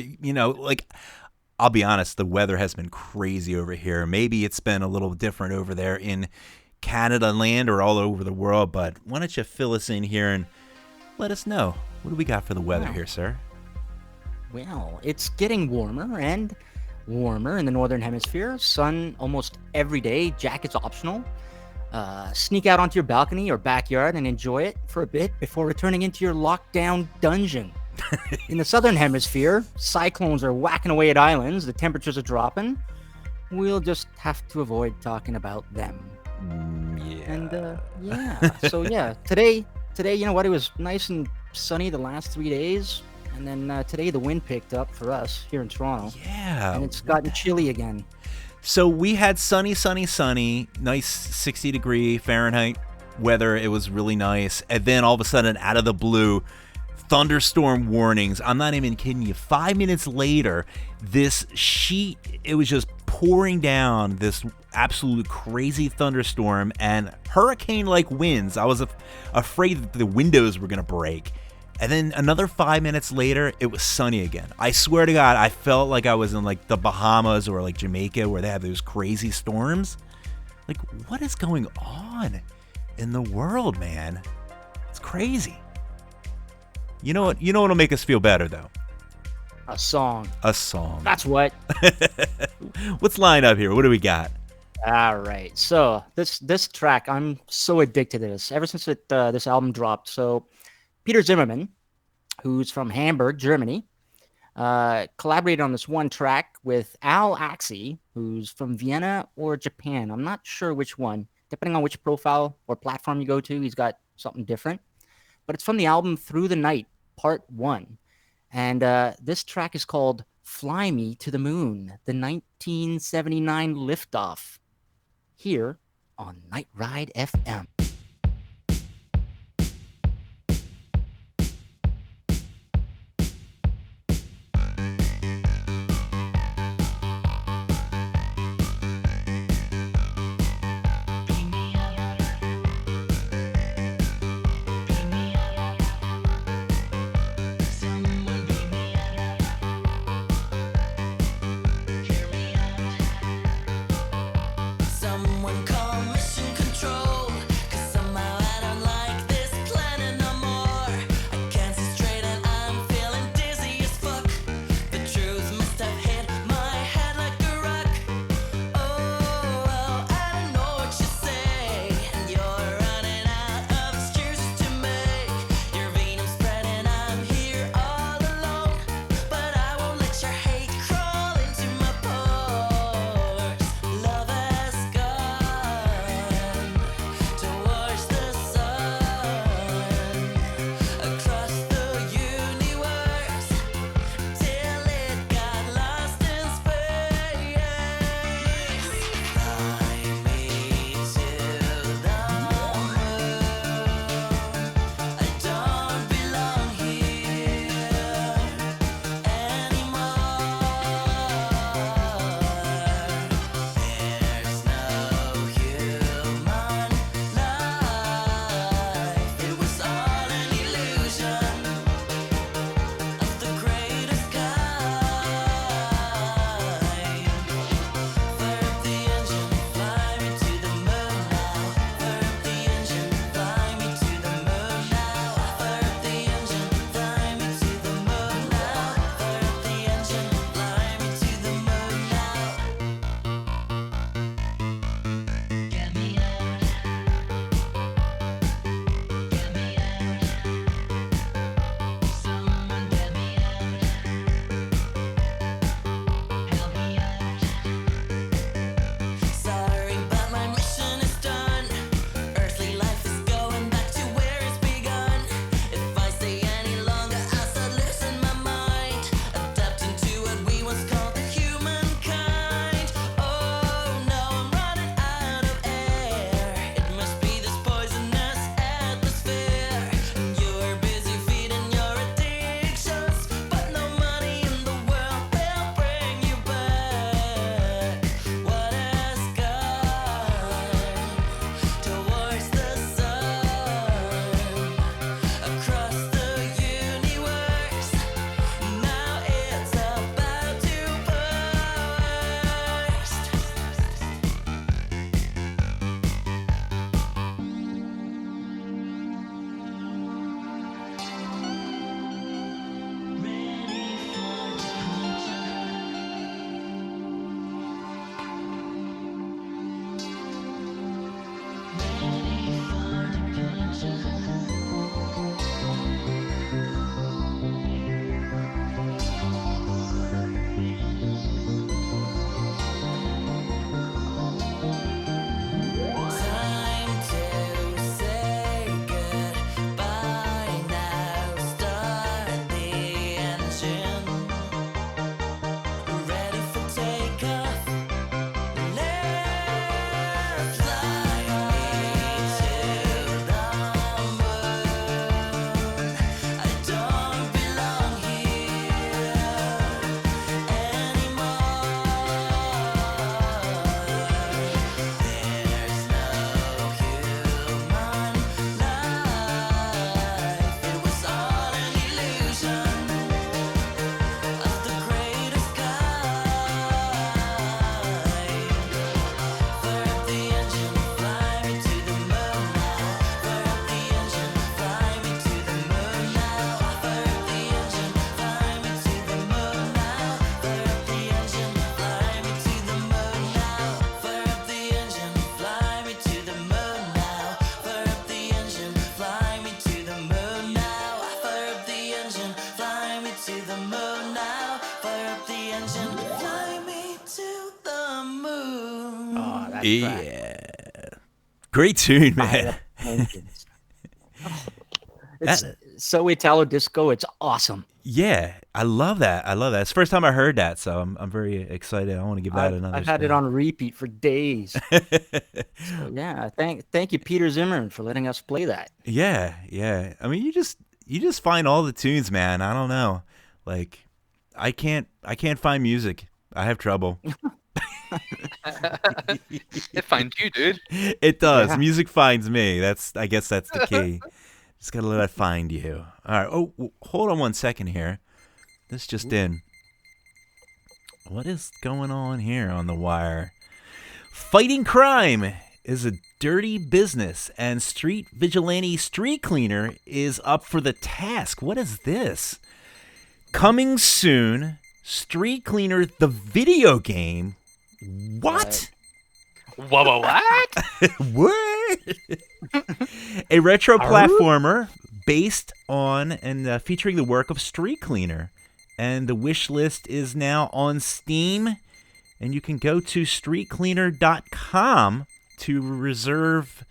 I'll be honest, the weather has been crazy over here. Maybe it's been a little different over there in Canada land or all over the world, but why don't you fill us in here and let us know. What do we got for the weather here, sir? Well, it's getting warmer and warmer in the northern hemisphere. Sun almost every day. Jacket's optional. Sneak out onto your balcony or backyard and enjoy it for a bit before returning into your lockdown dungeon. In the southern hemisphere, cyclones are whacking away at islands. The temperatures are dropping. We'll just have to avoid talking about them. Yeah. And today, you know what? It was nice and sunny the last 3 days, and then today the wind picked up for us here in Toronto. Yeah. And it's gotten chilly again. So we had sunny, nice 60-degree Fahrenheit weather. It was really nice. And then all of a sudden, out of the blue, thunderstorm warnings. I'm not even kidding you. 5 minutes later, this sheet, it was just pouring down, this absolute crazy thunderstorm and hurricane-like winds. I was afraid that the windows were going to break. And then another 5 minutes later, it was sunny again. I swear to God, I felt like I was in like the Bahamas or like Jamaica where they have those crazy storms. Like, what is going on in the world, man? It's crazy. You know what? You know what'll make us feel better though? A song. A song. That's what. What's lined up here? What do we got? All right. So this track, I'm so addicted to this ever since this album dropped. So Peter Zimmerman, who's from Hamburg, Germany, collaborated on this one track with Al Axie, who's from Vienna or Japan. I'm not sure which one. Depending on which profile or platform you go to, he's got something different. But it's from the album Through the Night, Part 1. And this track is called Fly Me to the Moon, the 1979 liftoff, here on Night Ride FM. Someone call mission control, 'cause that track. Yeah. Great tune, man. It's so Italo disco. It's awesome. Yeah, I love that. It's the first time I heard that, so I'm very excited. I want to give that another I've had it spin. on repeat for days. So, yeah, thank you, Peter Zimmerman, for letting us play that. Yeah. I mean, you just find all the tunes, man. I don't know. Like, I can't find music. I have trouble. It finds you, dude. It does. Yeah. Music finds me. I guess that's the key. Just gotta let it find you. All right. Oh, hold on one second here. This just in. What is going on here on the wire? Fighting crime is a dirty business, and street vigilante street cleaner is up for the task. What is this? Coming soon, Street Cleaner the video game. What? What? What? A retro platformer based on and featuring the work of Street Cleaner. And the wish list is now on Steam. And you can go to streetcleaner.com to reserve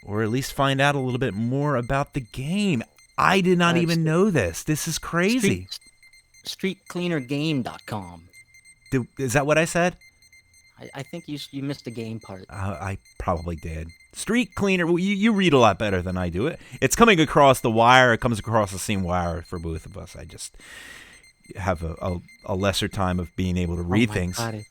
or at least find out a little bit more about the game. I did not even know this. This is crazy. Streetcleanergame.com. Is that what I said? I think you missed the game part. I probably did. Street Cleaner, well, you read a lot better than I do. It's coming across the wire. It comes across the same wire for both of us. I just have a lesser time of being able to read things. God,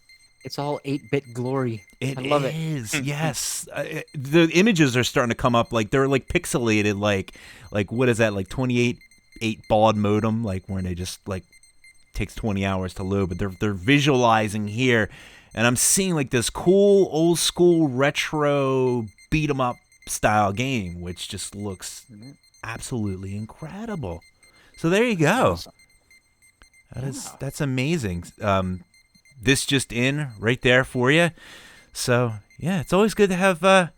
it's all 8-bit glory. I love it. Yes. The images are starting to come up like they're like pixelated, like what is that, like 28 baud modem, like where they just like takes 20 hours to load, but they're visualizing here. And I'm seeing like this cool old school retro beat 'em up style game, which just looks absolutely incredible. So there you go. That's amazing. This just in right there for you. So yeah, it's always good to have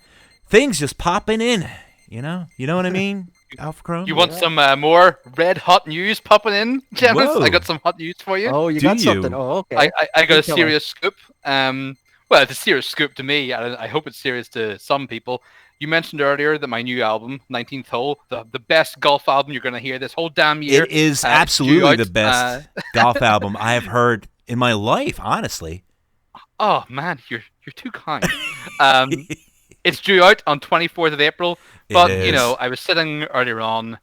things just popping in. You know what I mean? Alpha Chrome. You want some more red hot news popping in, Dennis? Whoa. I got some hot news for you. Oh, you got something. Oh, okay. I got a Tell serious scoop. Well, it's a serious scoop to me. I hope it's serious to some people. You mentioned earlier that my new album, 19th Hole, the best golf album you're going to hear this whole damn year. It is absolutely the best golf album I have heard in my life, honestly. Oh man, you're too kind. It's due out on 24th of April, but you know, I was sitting earlier on,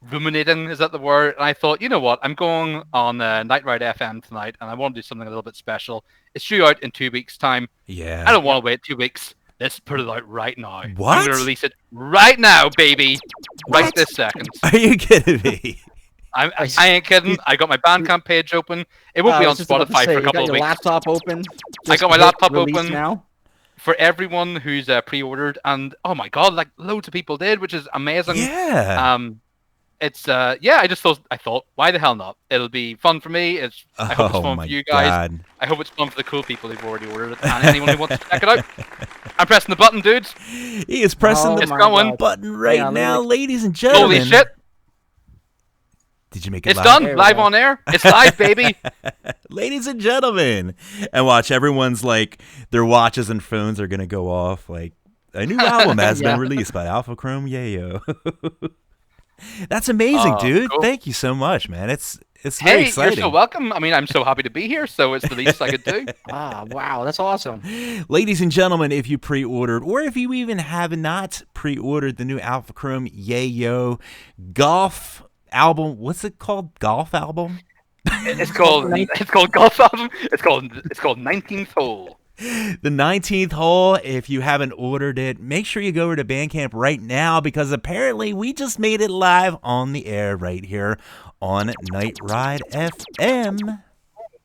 ruminating, is that the word? And I thought, you know what, I'm going on Night Ride FM tonight, and I want to do something a little bit special. It's due out in 2 weeks' time. Yeah. I don't want to wait 2 weeks. Let's put it out right now. What? I'm going to release it right now, baby. Right this second. Are you kidding me? I ain't kidding. I got my Bandcamp page open. It won't be on Spotify for a couple of weeks. You got your laptop open? I got my laptop open now? For everyone who's pre-ordered, and oh my god, like loads of people did, which is amazing. Yeah. It's I thought, why the hell not? It'll be fun for me. I hope it's fun for you guys. God. I hope it's fun for the cool people who've already ordered it, and anyone who wants to check it out. I'm pressing the button, dudes. He is pressing the button right now, ladies and gentlemen. Holy shit! Did you make it It's live? done, live on air. It's live, baby. Ladies and gentlemen, and watch, everyone's like, their watches and phones are gonna go off. Like, a new album has been released by Alpha Chrome Yayo. That's amazing, dude. Cool. Thank you so much, man. It's very exciting. You're so welcome. I mean, I'm so happy to be here, so it's the least I could do. Wow, that's awesome. Ladies and gentlemen, if you pre-ordered, or if you even have not pre-ordered the new Alpha Chrome Yayo golf album, what's it called? Golf album? It's called golf album. It's called 19th Hole. The 19th Hole. If you haven't ordered it, make sure you go over to Bandcamp right now, because apparently we just made it live on the air right here on Night Ride FM.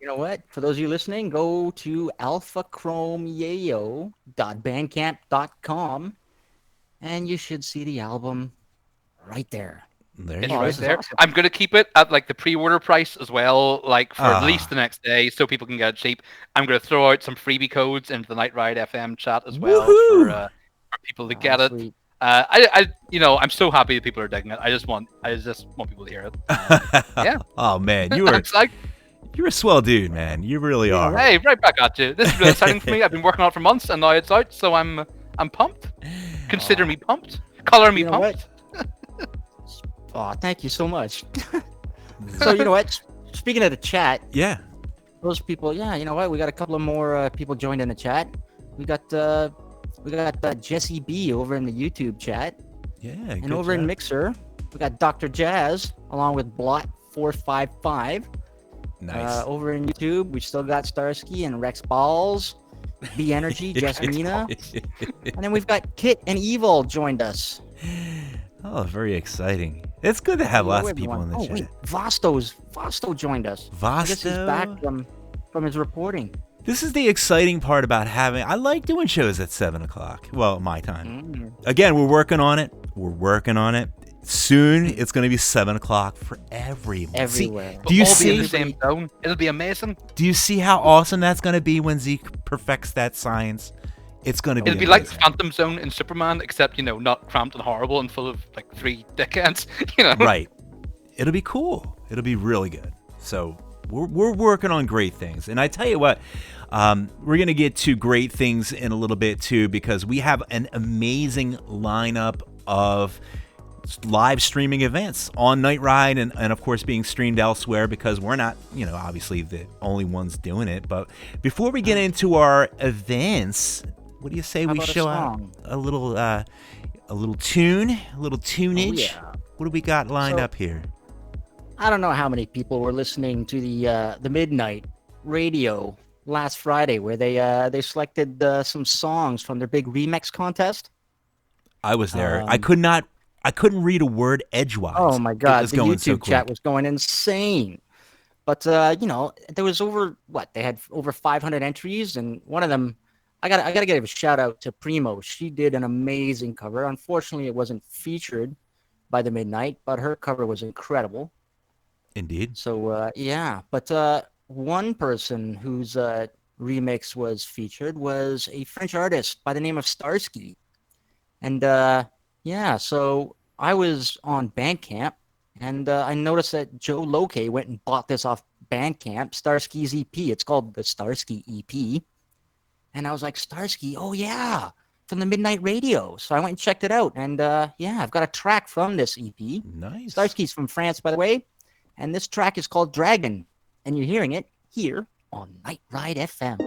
You know what? For those of you listening, go to alphachromeyayo.bandcamp.com and you should see the album right there. It's right there. Awesome. I'm going to keep it at like the pre-order price as well, like for at least the next day, so people can get it cheap. I'm going to throw out some freebie codes into the Night Ride FM chat as well for people to get it. I'm so happy that people are digging it. I just want people to hear it. Yeah. Oh man, You're a swell dude, man. You really are. Hey, right back at you. This is really exciting for me. I've been working on it for months, and now it's out, so I'm pumped. Consider me pumped. Color me You know pumped. Oh, thank you so much. So you know what? Speaking of the chat, Yeah. those people, yeah, you know what? We got a couple of more people joined in the chat. We got Jesse B over in the YouTube chat, Yeah. and over in Mixer, we got Dr. Jazz along with Blot455. Nice. Over in YouTube, we still got Starsky and Rex Balls, B Energy, Jasmina, and then we've got Kit and Evil joined us. Oh, very exciting. It's good to have Hello, lots of people in the everyone. chat. Wait, Vosto joined us. I guess he's Vosto? back from his reporting. This is the exciting part about having. I like doing shows at 7 o'clock. Well, my time. Mm. Again, we're working on it. Soon, it's going to be 7 o'clock for everyone. Everywhere. See, do you We'll all be in see? the same zone. It'll be amazing. Do you see how awesome that's going to be when Zeke perfects that science? It's going to be. It'll be like amazing. Phantom Zone in Superman, except not cramped and horrible and full of like 3 dickheads. Right. It'll be cool. It'll be really good. So we're working on great things. And I tell you what, we're going to get to great things in a little bit too, because we have an amazing lineup of live streaming events on Night Ride and of course being streamed elsewhere, because we're not, obviously the only ones doing it. But before we get into our events, what do you say we show out a little tune, a little tunage? Yeah. What do we got lined up here? I don't know how many people were listening to the Midnight Radio last Friday, where they selected some songs from their big remix contest. I was there. I couldn't read a word edgewise. Oh my God, It was the going YouTube so chat quick. was going insane. But there was they had over 500 entries, and one of them, I gotta give a shout out to Primo. She did an amazing cover. Unfortunately, it wasn't featured by the Midnight, but her cover was incredible. Indeed. So yeah, but one person whose remix was featured was a French artist by the name of Starsky, and yeah, so I was on Bandcamp, and I noticed that Joe Loke went and bought this off Bandcamp, Starsky's EP. It's called the Starsky EP, and I was like, Starsky, oh yeah, from the Midnight Radio. So I went and checked it out, and yeah, I've got a track from this EP. Nice. Starsky's from France, by the way. And this track is called Dragon, and you're hearing it here on Night Ride FM.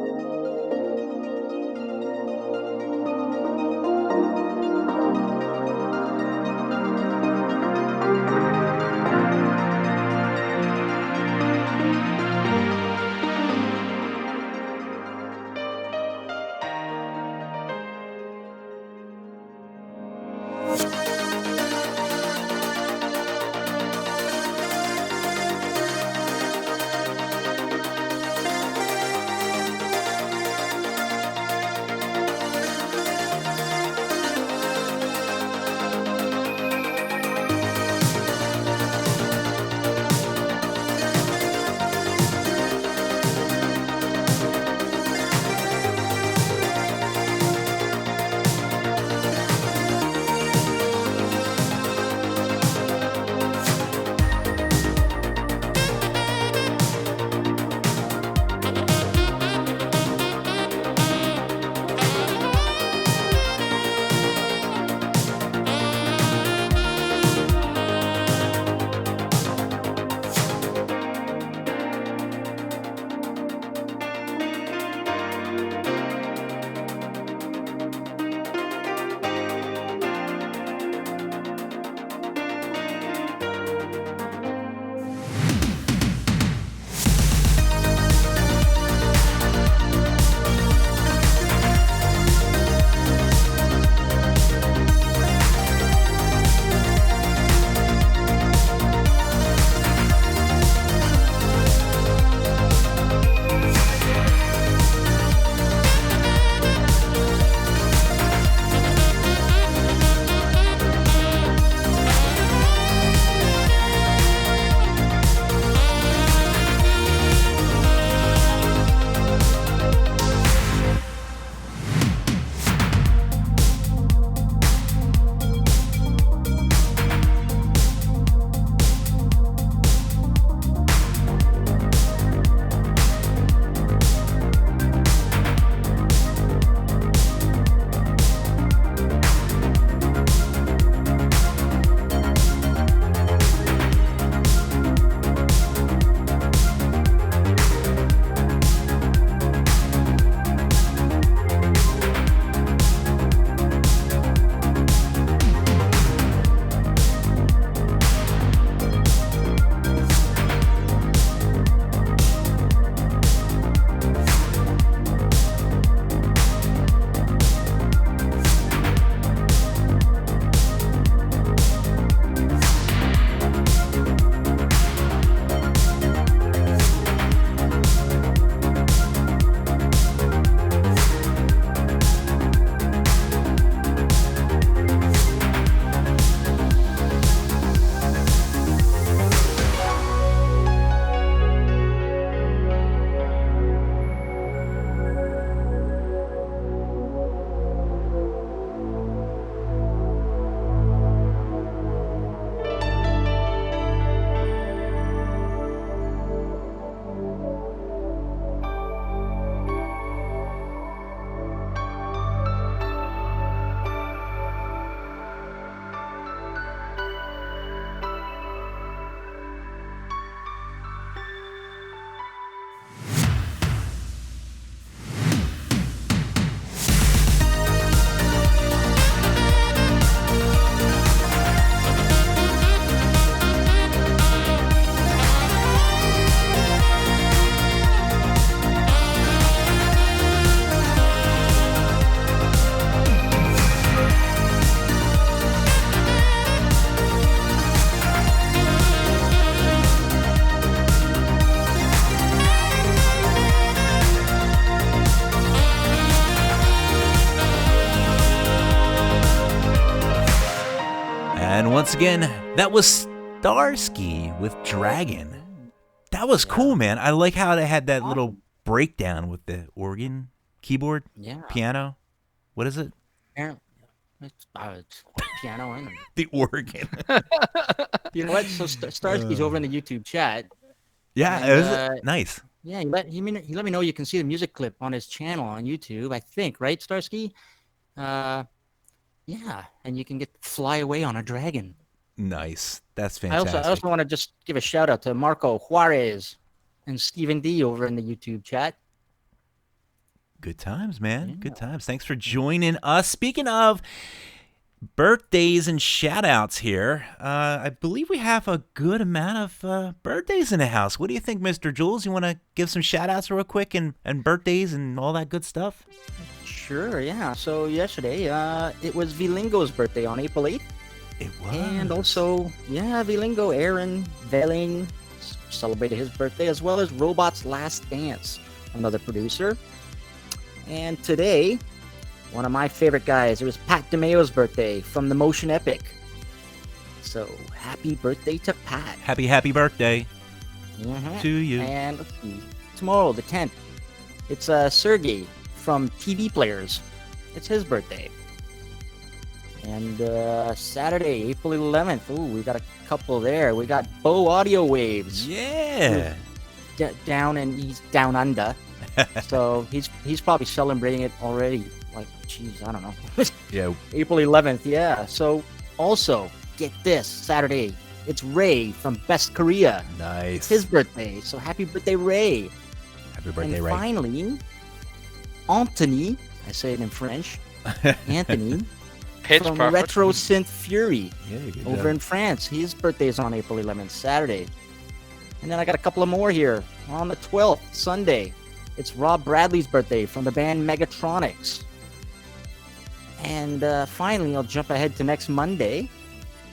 once again, that was Starsky with Dragon. That was cool, man. I like how they had that little breakdown with the organ, keyboard, piano. What is it? It's piano and the organ. You know what? So Starsky's over in the YouTube chat. Yeah, and, it was nice. Yeah, he let me know you can see the music clip on his channel on YouTube. I think, right, Starsky? Yeah, and you can get fly away on a dragon. Nice. That's fantastic. I also want to just give a shout out to Marco Juarez and Stephen D over in the YouTube chat. Good times, man. Yeah. Good times. Thanks for joining us. Speaking of birthdays and shout outs here, I believe we have a good amount of birthdays in the house. What do you think, Mr. Jules? You want to give some shout outs real quick and birthdays and all that good stuff? Sure, yeah. So yesterday, it was Vilingo's birthday on April 8th. It was. And also, Vilingo, Aaron Velling celebrated his birthday, as well as Robot's Last Dance, another producer. And today, one of my favorite guys, it was Pat DeMayo's birthday from the Motion Epic. So, happy birthday to Pat. Happy birthday to you. And let's see, tomorrow, the 10th, it's Sergey from TV Players. It's his birthday. And Saturday, April 11th, we got a couple there. We got Bo Audio Waves. Yeah. He's down under. So he's probably celebrating it already. Like, geez, I don't know. Yeah. April 11th, yeah. So also, get this, Saturday, it's Ray from Best Korea. Nice. It's his birthday. So happy birthday, Ray. Happy birthday, and Ray. Finally, Anthony, I say it in French, Anthony. From perfect. Retro Synth Fury over in France. His birthday is on April 11th, Saturday. And then I got a couple of more here. On the 12th, Sunday, it's Rob Bradley's birthday from the band Megatronics. And finally, I'll jump ahead to next Monday.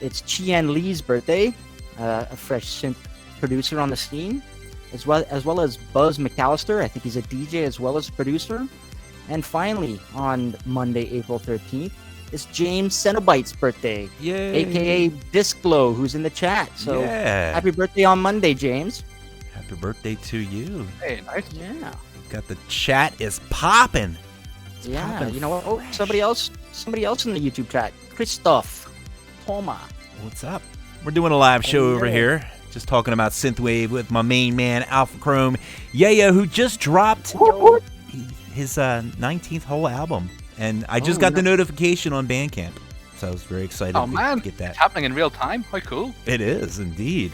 It's Chien Lee's birthday, a fresh synth producer on the scene, as well as Buzz McAllister. I think he's a DJ as well as a producer. And finally, on Monday, April 13th, it's James Cenobite's birthday, aka Discglow, who's in the chat. So happy birthday on Monday, James. Happy birthday to you. Hey, nice. Yeah. Got the chat is popping. Yeah, you know what? Oh, somebody else in the YouTube chat. Christoph Toma. What's up? We're doing a live show over here. Just talking about synthwave with my main man, Alpha Chrome Yayo, who just dropped his 19th whole album. And I just got the notification on Bandcamp. So I was very excited to get that. It's happening in real time. How cool. It is, indeed.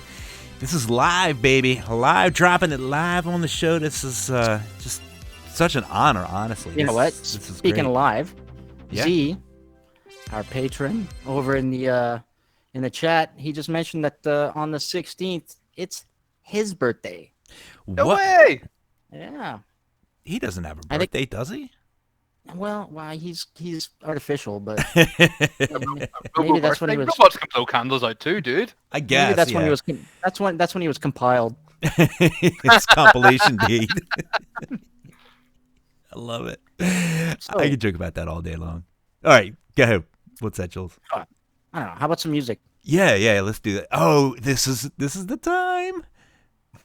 This is live, baby. Live, dropping it live on the show. This is just such an honor, honestly. You know what? This is Speaking great. of live, Z, our patron over in the chat, he just mentioned that on the 16th, it's his birthday. No way! Yeah. He doesn't have a birthday, does he? Well, he's artificial, but maybe that's when he was. Robots can blow candles out too, dude. I guess maybe that's when he was. That's when he was compiled. It's compilation date. I love it. So, I could joke about that all day long. All right, go ahead. What's that, Jules? I don't know. How about some music? Yeah, let's do that. Oh, this is the time.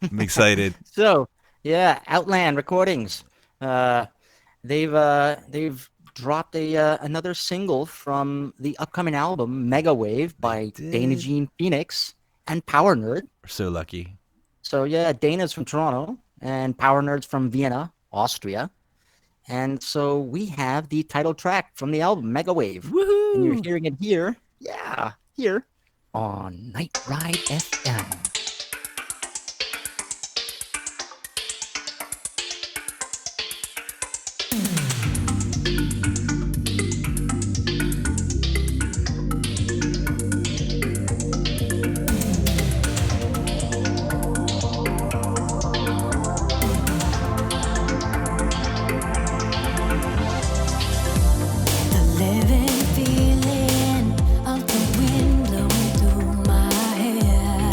I'm excited. So, Outland Recordings. They've dropped another single from the upcoming album Mega Wave by Dana Jean Phoenix and Power Nerd. We're so lucky. So Dana's from Toronto and Power Nerd's from Vienna, Austria. And so we have the title track from the album Mega Wave. Woohoo! And you're hearing it here on Night Ride FM. Feeling of the wind blowing through my hair.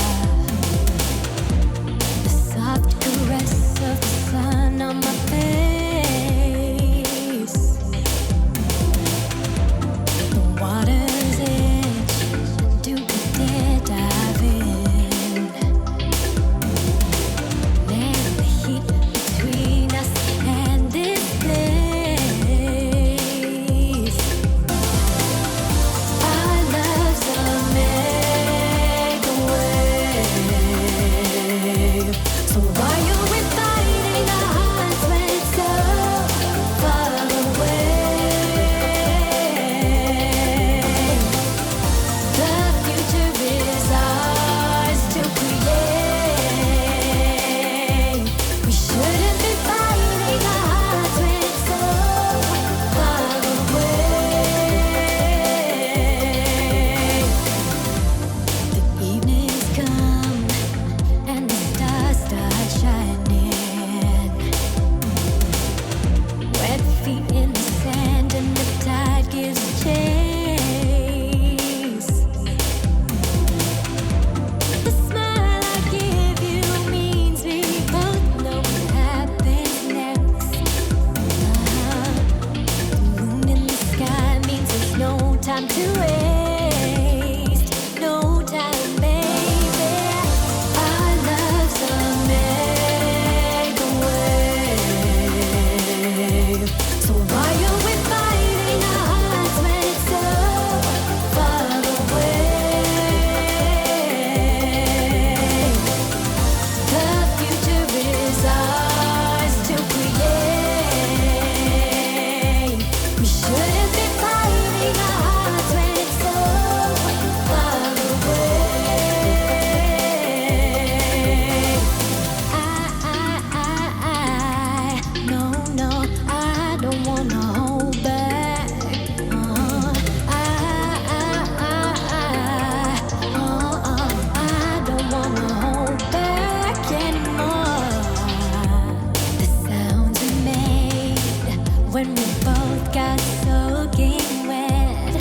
when we both got soaking wet.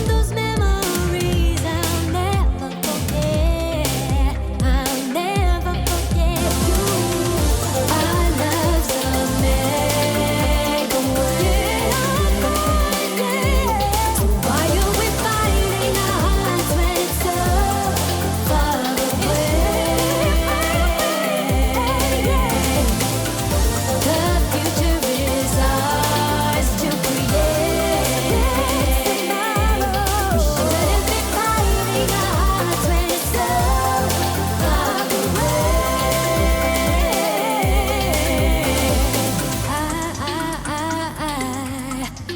Those memories I'll never forget. I'll never forget you. Our love's a mega wave. So why are we fighting our hearts when it's so far away? The future is ours to create. We shouldn't be fighting our hearts when it's so far away.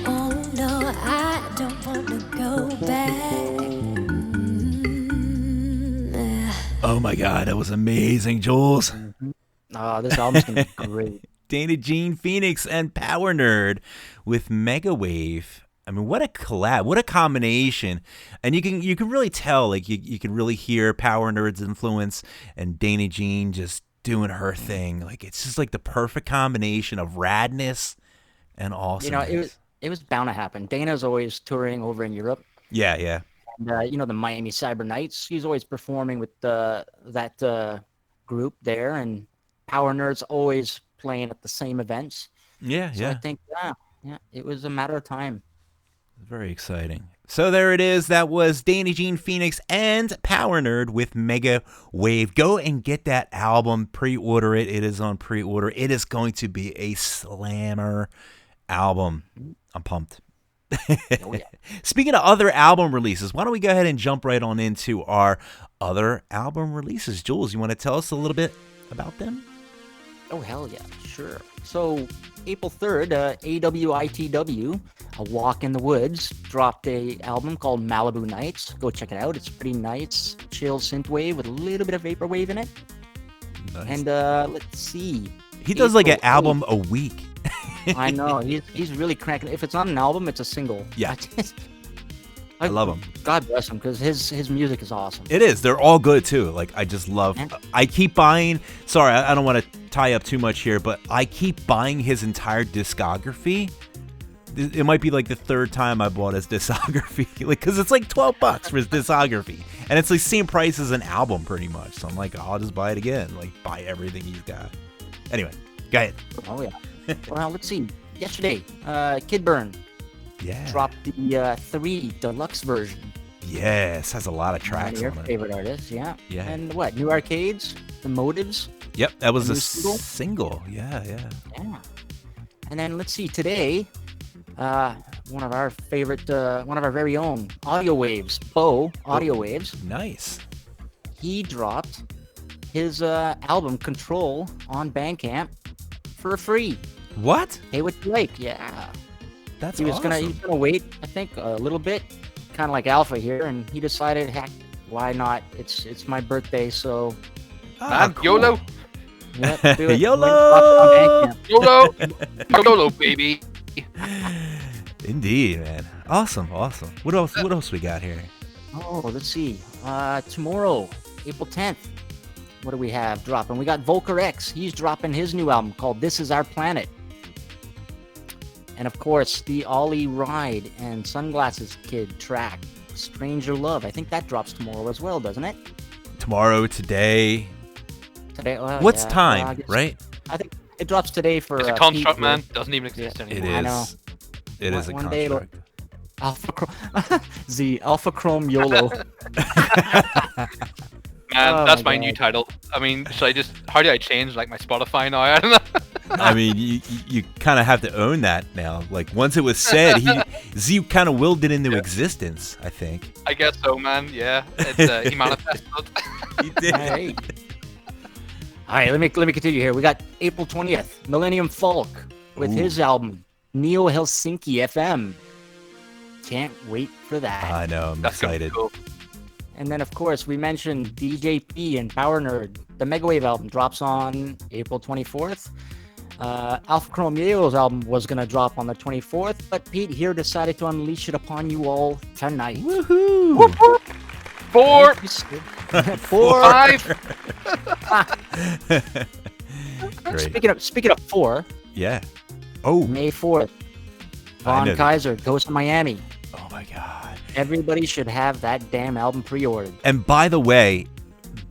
Oh no, I don't wanna go back. Oh my God, that was amazing, Jules. This album's gonna be great. Dana Gene Phoenix and Power Nerd with Mega Wave. I mean, what a collab, what a combination. And you can really tell, like you can really hear Power Nerd's influence and Dana Gene just doing her thing. Like it's just like the perfect combination of radness and awesomeness. It was bound to happen. Dana's always touring over in Europe. Yeah. And, the Miami Cyber Knights. He's always performing with that group there, and Power Nerd's always playing at the same events. Yeah. I think, it was a matter of time. Very exciting. So there it is. That was Dana Gene Phoenix and Power Nerd with Mega Wave. Go and get that album. Pre-order it. It is on pre-order. It is going to be a slammer album. I'm pumped. Oh, yeah. Speaking of other album releases, why don't we go ahead and jump right on into our other album releases? Jules, you want to tell us a little bit about them? Oh, hell yeah, sure. So, April 3rd, AWITW, A Walk in the Woods, dropped a album called Malibu Nights. Go check it out. It's pretty nice. Chill synthwave with a little bit of vaporwave in it. Nice. And let's see. He does like an album a week. I know. He's really cranking. If it's not an album, it's a single. Yeah. I love him. God bless him, because his music is awesome. It is. They're all good too. Like I just love. I keep buying. Sorry, I don't want to tie up too much here, but I keep buying his entire discography. It might be like the third time I bought his discography, like because it's like $12 for his discography, and it's like same price as an album pretty much. So I'm like, I'll just buy it again. Like buy everything he's got. Anyway, go ahead. Oh yeah. Well, let's see. Yesterday, Kid Burn dropped the 3 deluxe version. Yes, has a lot of tracks Your on it. favorite artist, yeah. Yeah. And what? New Arcades, The Motives. Yep, that was a single? single. Yeah. And then let's see. Today, one of our favorite, one of our very own Audio Waves, Bo Audio Waves. Nice. He dropped his album Control on Bandcamp for free. What? Hey, what you like? Yeah. That's he was awesome. gonna wait, I think, a little bit, kind of like Alpha here, and he decided, heck, why not? It's my birthday, so. Cool. YOLO. Yeah, do it. YOLO. YOLO, baby. Indeed, man. Awesome. What else we got here? Oh, let's see. Tomorrow, April 10th. What do we have dropping? We got Volker X. He's dropping his new album called This Is Our Planet. And of course, the Ollie Ride and Sunglasses Kid track, Stranger Love. I think that drops tomorrow as well, doesn't it? Tomorrow, today. Today. What's time, right? I think it drops today for. It's a construct, man. Doesn't even exist anymore. It is. I know. It is a One day construct. Alpha Chrome. The Alpha Chrome YOLO. Man, Oh that's my my new God. title. I mean, how do I change like my Spotify now? I don't know. I mean, you kind of have to own that now. Like once it was said, Z kind of willed it into existence. I think. I guess so, man. Yeah, it's he manifested it. He did. All right, let me continue here. We got April 20th, Millennium Folk with his album Neo Helsinki FM. Can't wait for that. I know. I'm That's gonna be excited. cool. And then, of course, we mentioned DJP and Power Nerd. The Megawave album drops on April 24th. Alpha Chrome Yayo's album was going to drop on the 24th, but Pete here decided to unleash it upon you all tonight. Woohoo! Whoop, whoop. 4, 4. 5. Great. Speaking of 4, Yeah. Oh. May 4th. I know Von that. Kaiser goes to Miami. Oh my God. Everybody should have that damn album pre-ordered. And by the way,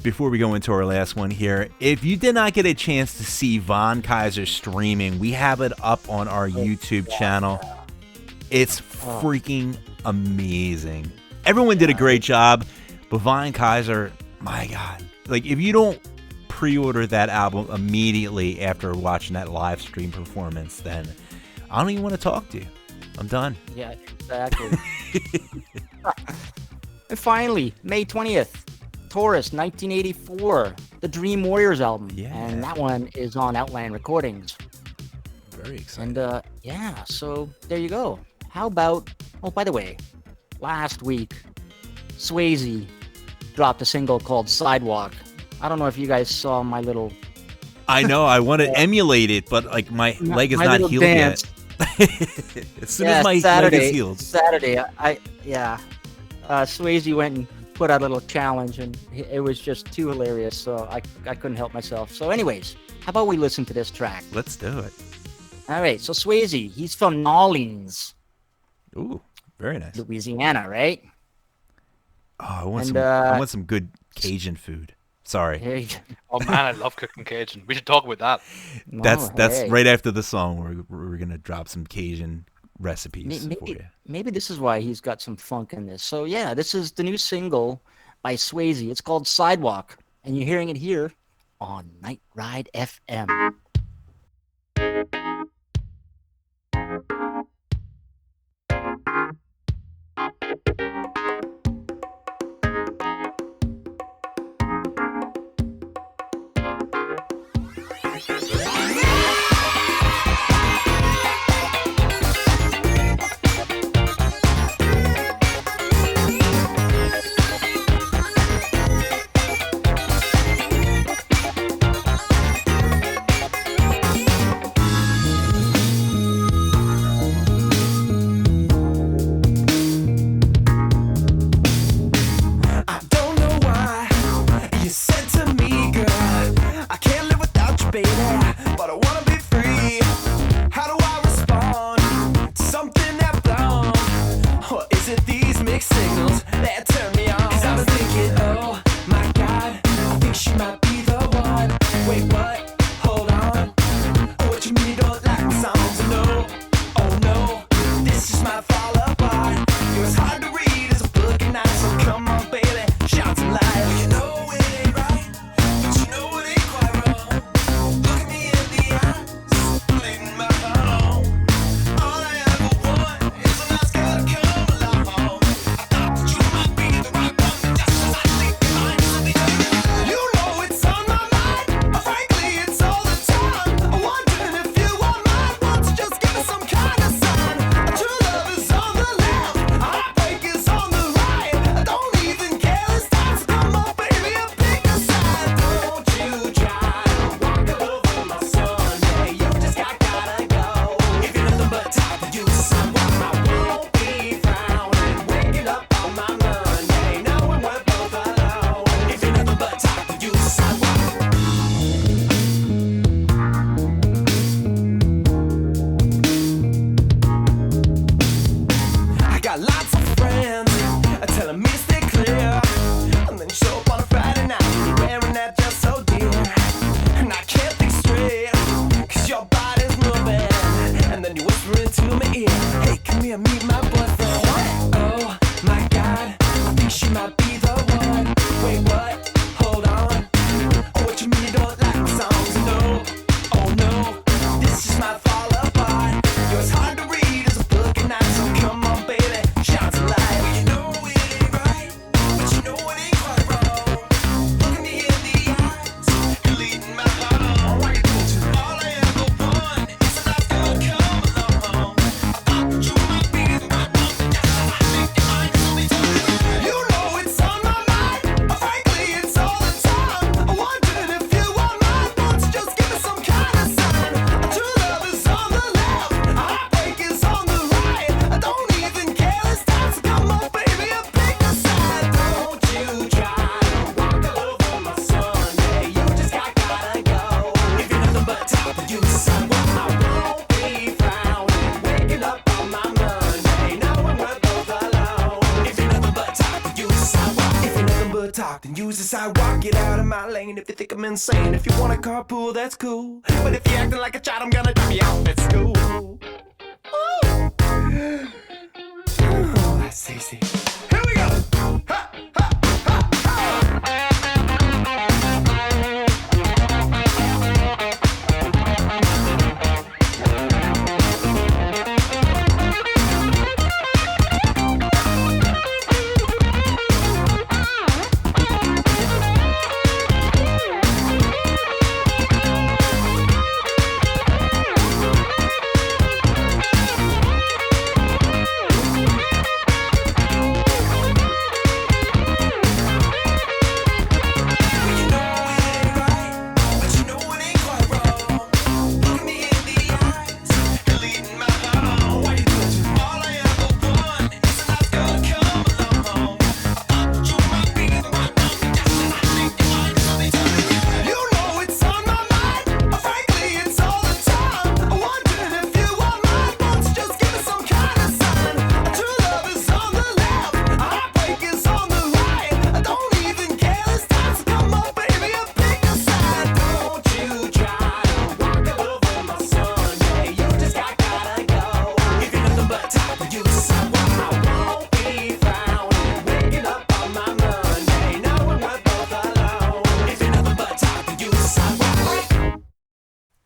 before we go into our last one here, if you did not get a chance to see Von Kaiser streaming, we have it up on our YouTube channel. It's freaking amazing. Everyone did a great job, but Von Kaiser, my God. Like, if you don't pre-order that album immediately after watching that live stream performance, then I don't even want to talk to you. I'm done. Yeah, exactly. And finally, May 20th, Taurus, 1984, the Dream Warriors album. Yeah. And that one is on Outland Recordings. Very exciting. And yeah, so there you go. How about, oh, by the way, last week, Swayze dropped a single called Sidewalk. I don't know if you guys saw my little... I know, I want to emulate it, but like my leg is my not little healed dance. yet. As soon as my leg is healed. Saturday, Swayze went and put out a little challenge, and it was just too hilarious, so I couldn't help myself. So anyways, how about we listen to this track? Let's do it. All right, so Swayze, he's from Nolens, Ooh, very nice. Louisiana, right? Oh, I want And, I want some good Cajun food. Sorry. Here you go. Oh man, I love cooking Cajun. We should talk about that. That's hey. right after the song. We're gonna drop some Cajun recipes for you. Maybe this is why he's got some funk in this. So yeah, this is the new single by Swayze. It's called Sidewalk, and you're hearing it here on Night Ride FM. I don't know why you said to me, girl, I can't live without you, baby, but I wanna be free. How do I respond to something that blown? Or is it these mixed signals that turn me on? 'Cause I was thinking, oh my God, I think she might be the one. Wait, what? Hold on. Oh, what you mean you don't like the songs? No, oh no, this just might fall apart. You're as hard to read as a book at night, so come on, baby, shout some light. Well, you know it ain't right, but you know it ain't quite wrong. Look at me in the eye, brain. If you think I'm insane, if you want a carpool, that's cool. But if you're acting like a child, I'm gonna drop you out at school. Ooh. Oh, that's easy. Here we go. Ha, ha, ha, ha.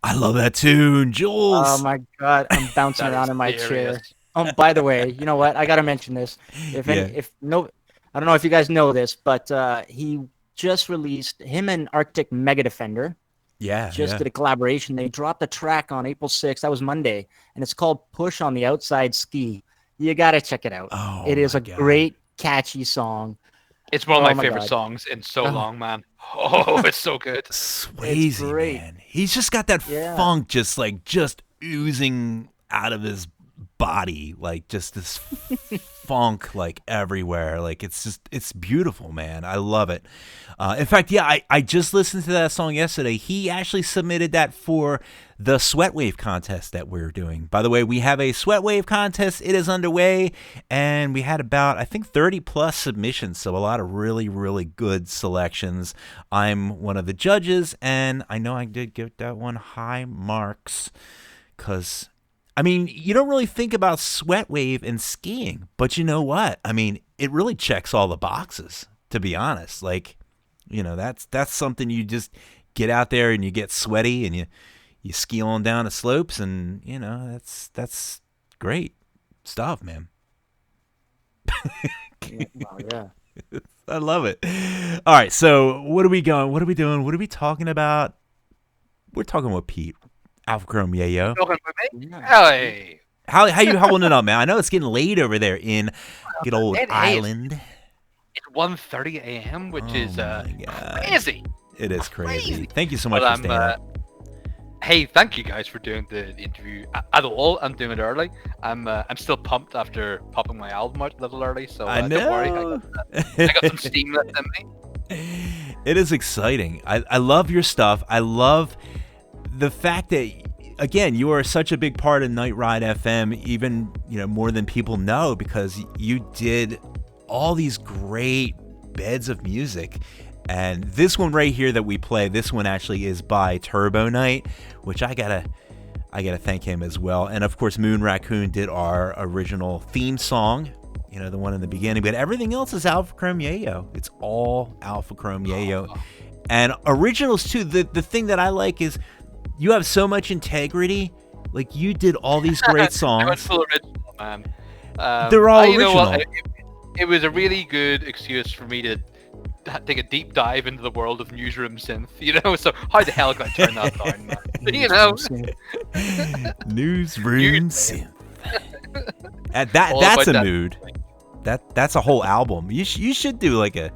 I love that tune, Jules. Oh my god, I'm bouncing That around is in my chair. hilarious. Oh, by the way, you know what? I gotta mention this. If any, Yeah. if no, I don't know if you guys know this, but he just released him and Arctic Mega Defender. Yeah, Just yeah. did a collaboration. They dropped a track on April 6th. That was Monday, and it's called "Push on the Outside Ski." You gotta check it out. Oh, it is my a God. great, catchy song. It's one of Oh my my favorite God. songs in so Oh. long, man. Oh, it's so good. Swayze, great. man. He's just got that Yeah. funk just oozing out of his body, like just this funk like everywhere. Like it's beautiful, man. I love it. In fact, yeah, I just listened to that song yesterday. He actually submitted that for the Sweat Wave contest that we're doing. By the way, we have a Sweat Wave contest. It is underway, and we had about, I think, 30 plus submissions, so a lot of really, really good selections. I'm one of the judges, and I know I did give that one high marks because, I mean, you don't really think about Sweat Wave and skiing, but you know what? I mean, it really checks all the boxes, to be honest. Like, you know, that's something you just get out there and you get sweaty and you ski on down the slopes, and you know that's great stuff, man. Wow, yeah. I love it. All right, so what are we going? What are we doing? What are we talking about? We're talking with Pete, Alpha Chrome Yayo. Talking with me? Yeah. Hey. How you holding it up, man? I know it's getting late over there in good old It is. Ireland. It's 1:30 a.m., which Oh is my God. crazy. It is crazy. Crazy. Thank you so much But for I'm, staying up. hey, thank you guys for doing the interview at all. I'm doing it early. I'm still pumped after popping my album out a little early, so I don't worry. know. I got some steam left in me. It is exciting. I love your stuff. I love the fact that, again, you are such a big part of Night Ride FM, even, you know, more than people know, because you did all these great beds of music. And this one right here that we play, this one actually is by Turbo Knight, which I gotta thank him as well. And of course, Moon Raccoon did our original theme song, you know, the one in the beginning. But everything else is Alpha Chrome Yayo. It's all Alpha Chrome Yayo. And originals too. The thing that I like is you have so much integrity. Like, you did all these great I went songs. full original, man. They're all you know what? original. It was a really good excuse for me to take a deep dive into the world of newsroom synth, you know. So how the hell could I turn that down, man? You know. Newsroom synth. All That's about a that. mood. That's a whole album. You should do like a.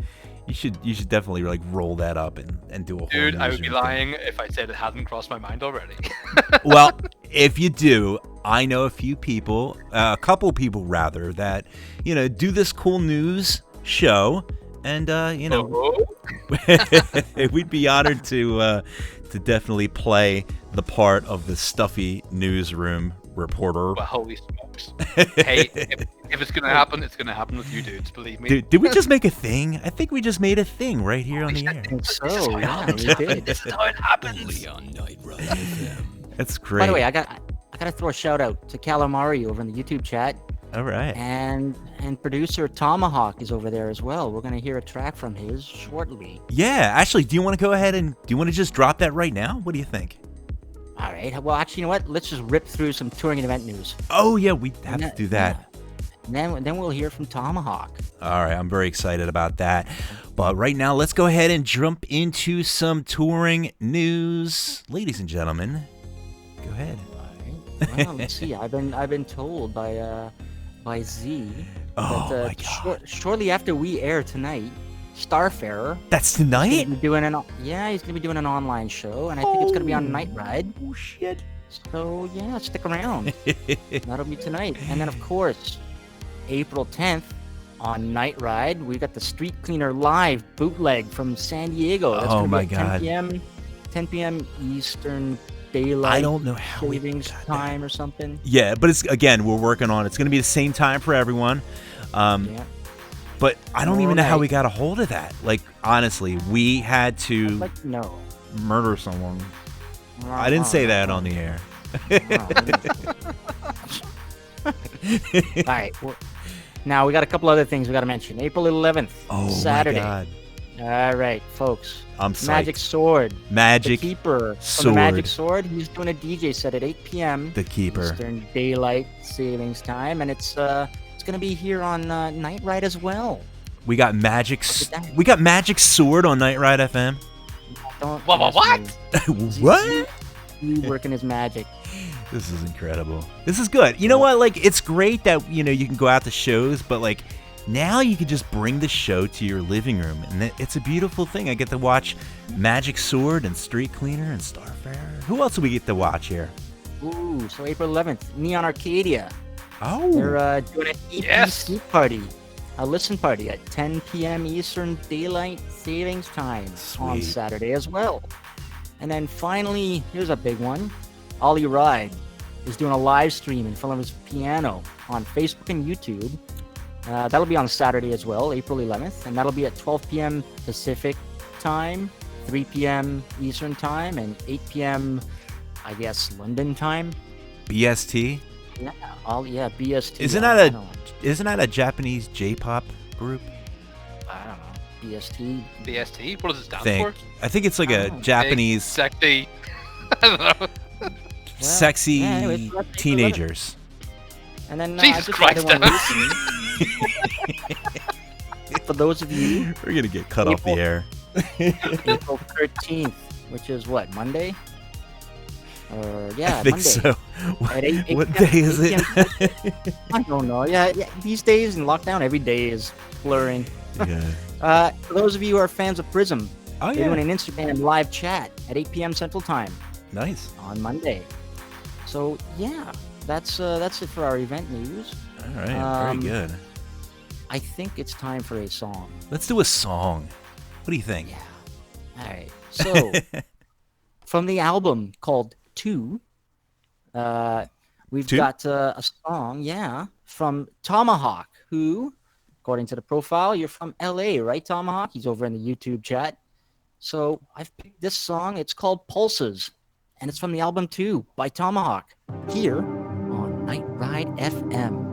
You should definitely like roll that up and do a whole. Dude, I would be newsroom thing. lying if I said it hadn't crossed my mind already. Well, if you do, I know a few people, a couple people rather, that, you know, do this cool news show, and you know, Oh. we'd be honored to definitely play the part of the stuffy newsroom reporter. Well, holy smoke. folks. Hey, if it's gonna happen, it's gonna happen with you dudes. Believe me. Did we just make a thing? I think we just made a thing right here on the air. So yeah, you did. This is how it happens. That's great. By the way, I gotta throw a shout out to Calamari over in the YouTube chat, All right. and producer Tomahawk is over there as well. We're gonna hear a track from his shortly. Yeah, actually, do you want to go ahead and do you want to just drop that right now? What do you think? All right. Well, actually, you know what? Let's just rip through some touring and event news. Oh yeah, we have to do that. Yeah. And then we'll hear from Tomahawk. All right, I'm very excited about that. But right now, let's go ahead and jump into some touring news, ladies and gentlemen. Go ahead. All right. Well, let's see. I've been told by Z Oh that my God. shortly after we air tonight, Starfarer. That's He's tonight? gonna be doing he's gonna be doing an online show, and I think it's gonna be on Night Ride. Oh shit. So yeah, stick around. That'll be tonight, and then of course, April 10th on Night Ride, we got the Street Cleaner live bootleg from San Diego. That's Oh gonna be my at God. 10 p.m. Eastern Daylight I don't know how we Savings got that. Time or something. Yeah, but it's again, we're working on it. It's going to be the same time for everyone. Yeah. But I don't even know how Alright. we got a hold of that. Like honestly, we had I'd to like to know. murder someone. I didn't say that on the air. All right. Now we got a couple other things we got to mention. April 11th, Oh Saturday. my God. All right, folks. I'm psyched. Magic Sword. Magic The Keeper from Sword. the Magic Sword. He's doing a DJ set at 8 p.m. The Keeper. Eastern Daylight Savings Time, and it's gonna be here on Night Ride as well. We got Magic. Look at that. We got Magic Sword on Night Ride FM. Don't What? ask me. What? He working his magic. This is incredible. This is good. You know what? Like, it's great that you can go out to shows, but like now you can just bring the show to your living room, and it's a beautiful thing. I get to watch Magic Sword and Street Cleaner and Starfarer. Who else do we get to watch here? Ooh, so April 11th, Neon Arcadia. Oh, They're doing an EP Yes. sneak party, a listen party at 10 p.m. Eastern Daylight Savings Time on Sweet. Saturday as well. And then finally, here's a big one. Ollie Ride is doing a live stream in front of his piano on Facebook and YouTube. That'll be on Saturday as well, April 11th, and that'll be at 12 p.m. Pacific Time, 3 p.m. Eastern Time, and 8 p.m. I guess London time. BST. Yeah, BST. Isn't I that don't know. isn't that a Japanese J-pop group? I don't know. BST. BST. What does it stand Thing. for? I think it's like a Oh. Japanese Sexy. I don't know. sexy yeah, anyway, so that's April teenagers. And then Jesus I just Christ, added one Dennis. recently. For those of you, We're gonna get cut off the air. April 13th, which is what, Monday? Yeah, I think Monday. so. At 8 What p.m. day is 8 it? p.m. I don't know. Yeah, these days in lockdown, every day is blurring. Yeah. For those of you who are fans of Prism, Oh they're yeah. doing an Instagram live chat at 8 p.m. Central Time Nice. on Monday. So yeah, that's it for our event news. All right. Um, Very good. I think it's time for a song. Let's do a song. What do you think? Yeah. All right. So from the album called Two, we've Two? got a song, from Tomahawk, who, according to the profile, you're from LA, right, Tomahawk? He's over in the YouTube chat. So I've picked this song. It's called Pulses, and it's from the album Two by Tomahawk, here on Night Ride FM.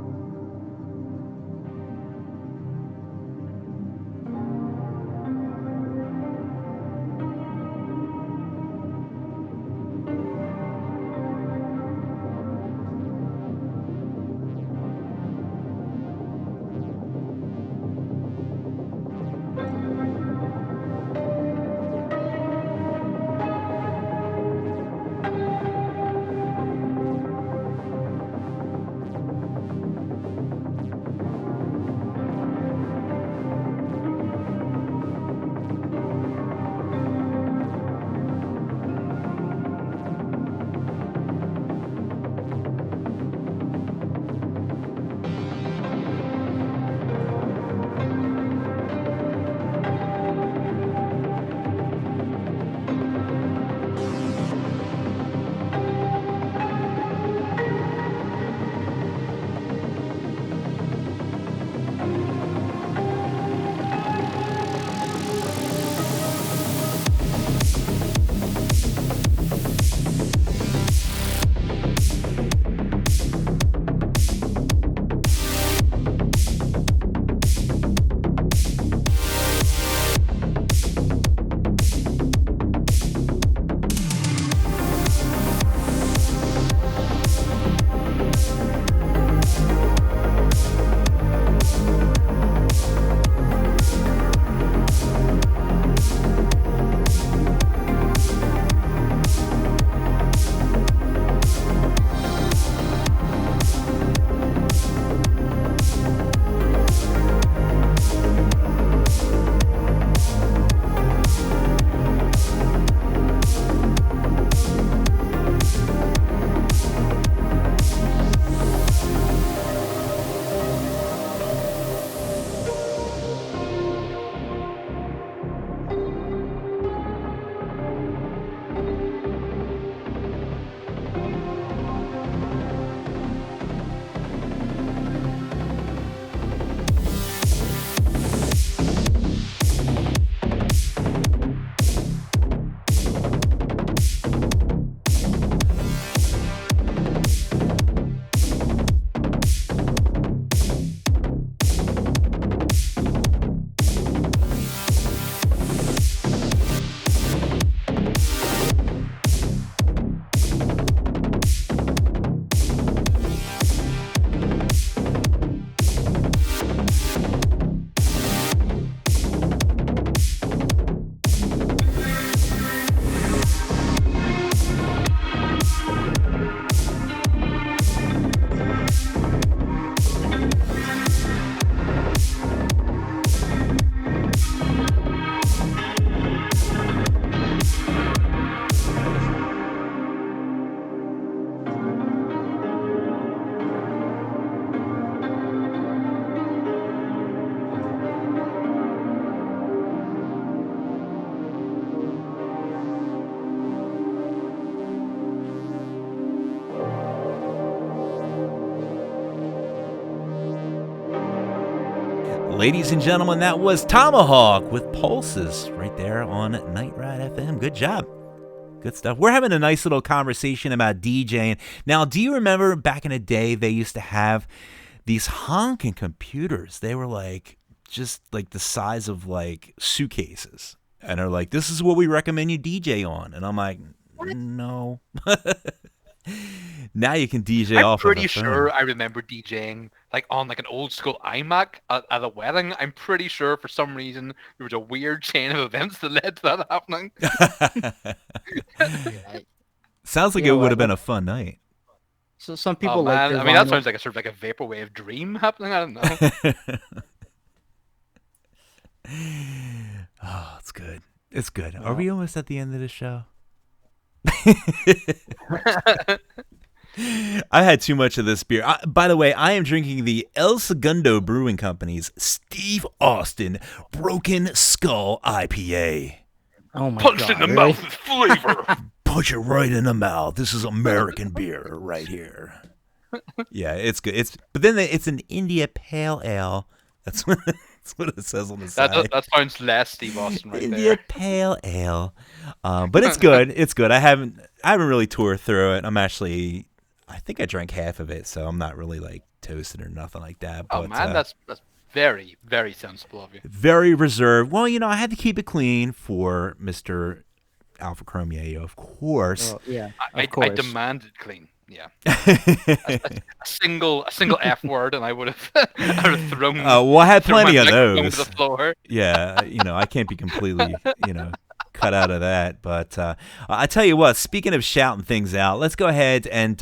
Ladies and gentlemen, that was Tomahawk with Pulses right there on Night Ride FM. Good job. Good stuff. We're having a nice little conversation about DJing. Now, do you remember back in the day they used to have these honking computers? They were like just like the size of like suitcases. And they're like, this is what we recommend you DJ on. And I'm like, no. Now you can DJ I'm off pretty of a phone. sure I remember DJing like on like an old school iMac at a wedding. I'm pretty sure for some reason there was a weird chain of events that led to that happening. Sounds like Yeah, it would well, have been a fun night. So some people Oh, like man. their I mean, that vinyl- sounds like a sort of like a vaporwave dream happening. I don't know. Oh, it's good. It's good. Are we almost at the end of the show? I had too much of this beer. By the way, I am drinking the El Segundo Brewing Company's Steve Austin Broken Skull IPA. Oh my Punched god! in the really? mouth with flavor. Punch it right in the mouth. This is American beer right here. Yeah, it's good. But then it's an India Pale Ale. That's what it says on the side. That sounds less Steve Austin right India there. Pale Ale. But it's good. It's good. I haven't really tore through it. I think I drank half of it, so I'm not really like toasted or nothing like that. Oh But, man, that's very, very sensible of you. very reserved. Well, I had to keep it clean for Mr. Alpha Chrome Yayo, of course. Oh, yeah, I of course. demanded clean. Yeah. a single F word, and I would have thrown. Well, I had thrown plenty my of microphone those. to the floor. Yeah, I can't be completely, cut out of that. But I tell you what, speaking of shouting things out, let's go ahead and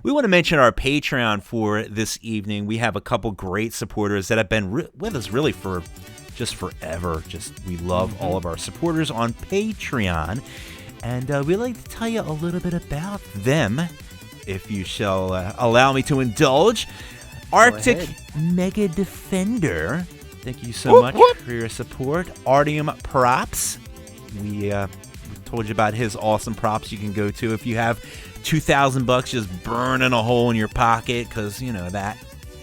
we want to mention our Patreon for this evening. We have a couple great supporters that have been with us really for just forever. We love all of our supporters on Patreon. And we'd like to tell you a little bit about them, if you shall allow me to indulge. Arctic Mega Defender, thank you so much for your support. Artium Props, we told you about his awesome props you can go to if you have $2,000 just burning a hole in your pocket, because that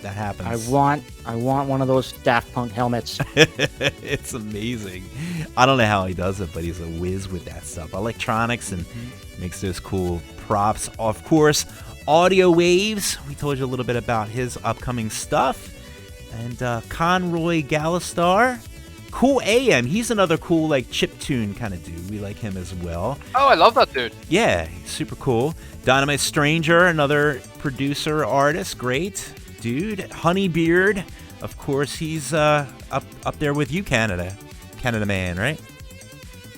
happens. I want one of those Daft Punk helmets. It's amazing. I don't know how he does it, but he's a whiz with that stuff. Electronics, and makes those cool props. Of course, Audio Waves. We told you a little bit about his upcoming stuff. And Conroy Gallistar. Cool AM. He's another cool like chiptune kind of dude. We like him as well. Oh, I love that dude. Yeah, he's super cool. Dynamite Stranger, another producer, artist. Great dude. Honeybeard. Of course, he's up there with you, Canada man, right?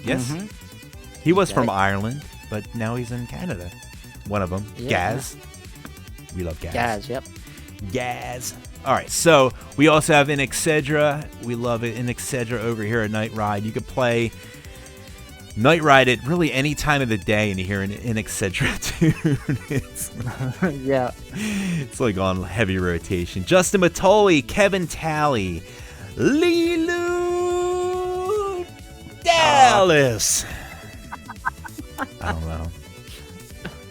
Yes. Mm-hmm. He was from Ireland, but now he's in Canada. One of them, Yeah. Gaz. We love Gaz. Gaz, yep. Gaz. All right, so we also have In Excedra. We love it. In Excedra over here at Night Ride. You could play Night Ride at really any time of the day and you hear an In Excedra tune. Yeah. It's like on heavy rotation. Justin Matoli, Kevin Talley, Lilu Dallas. I don't know.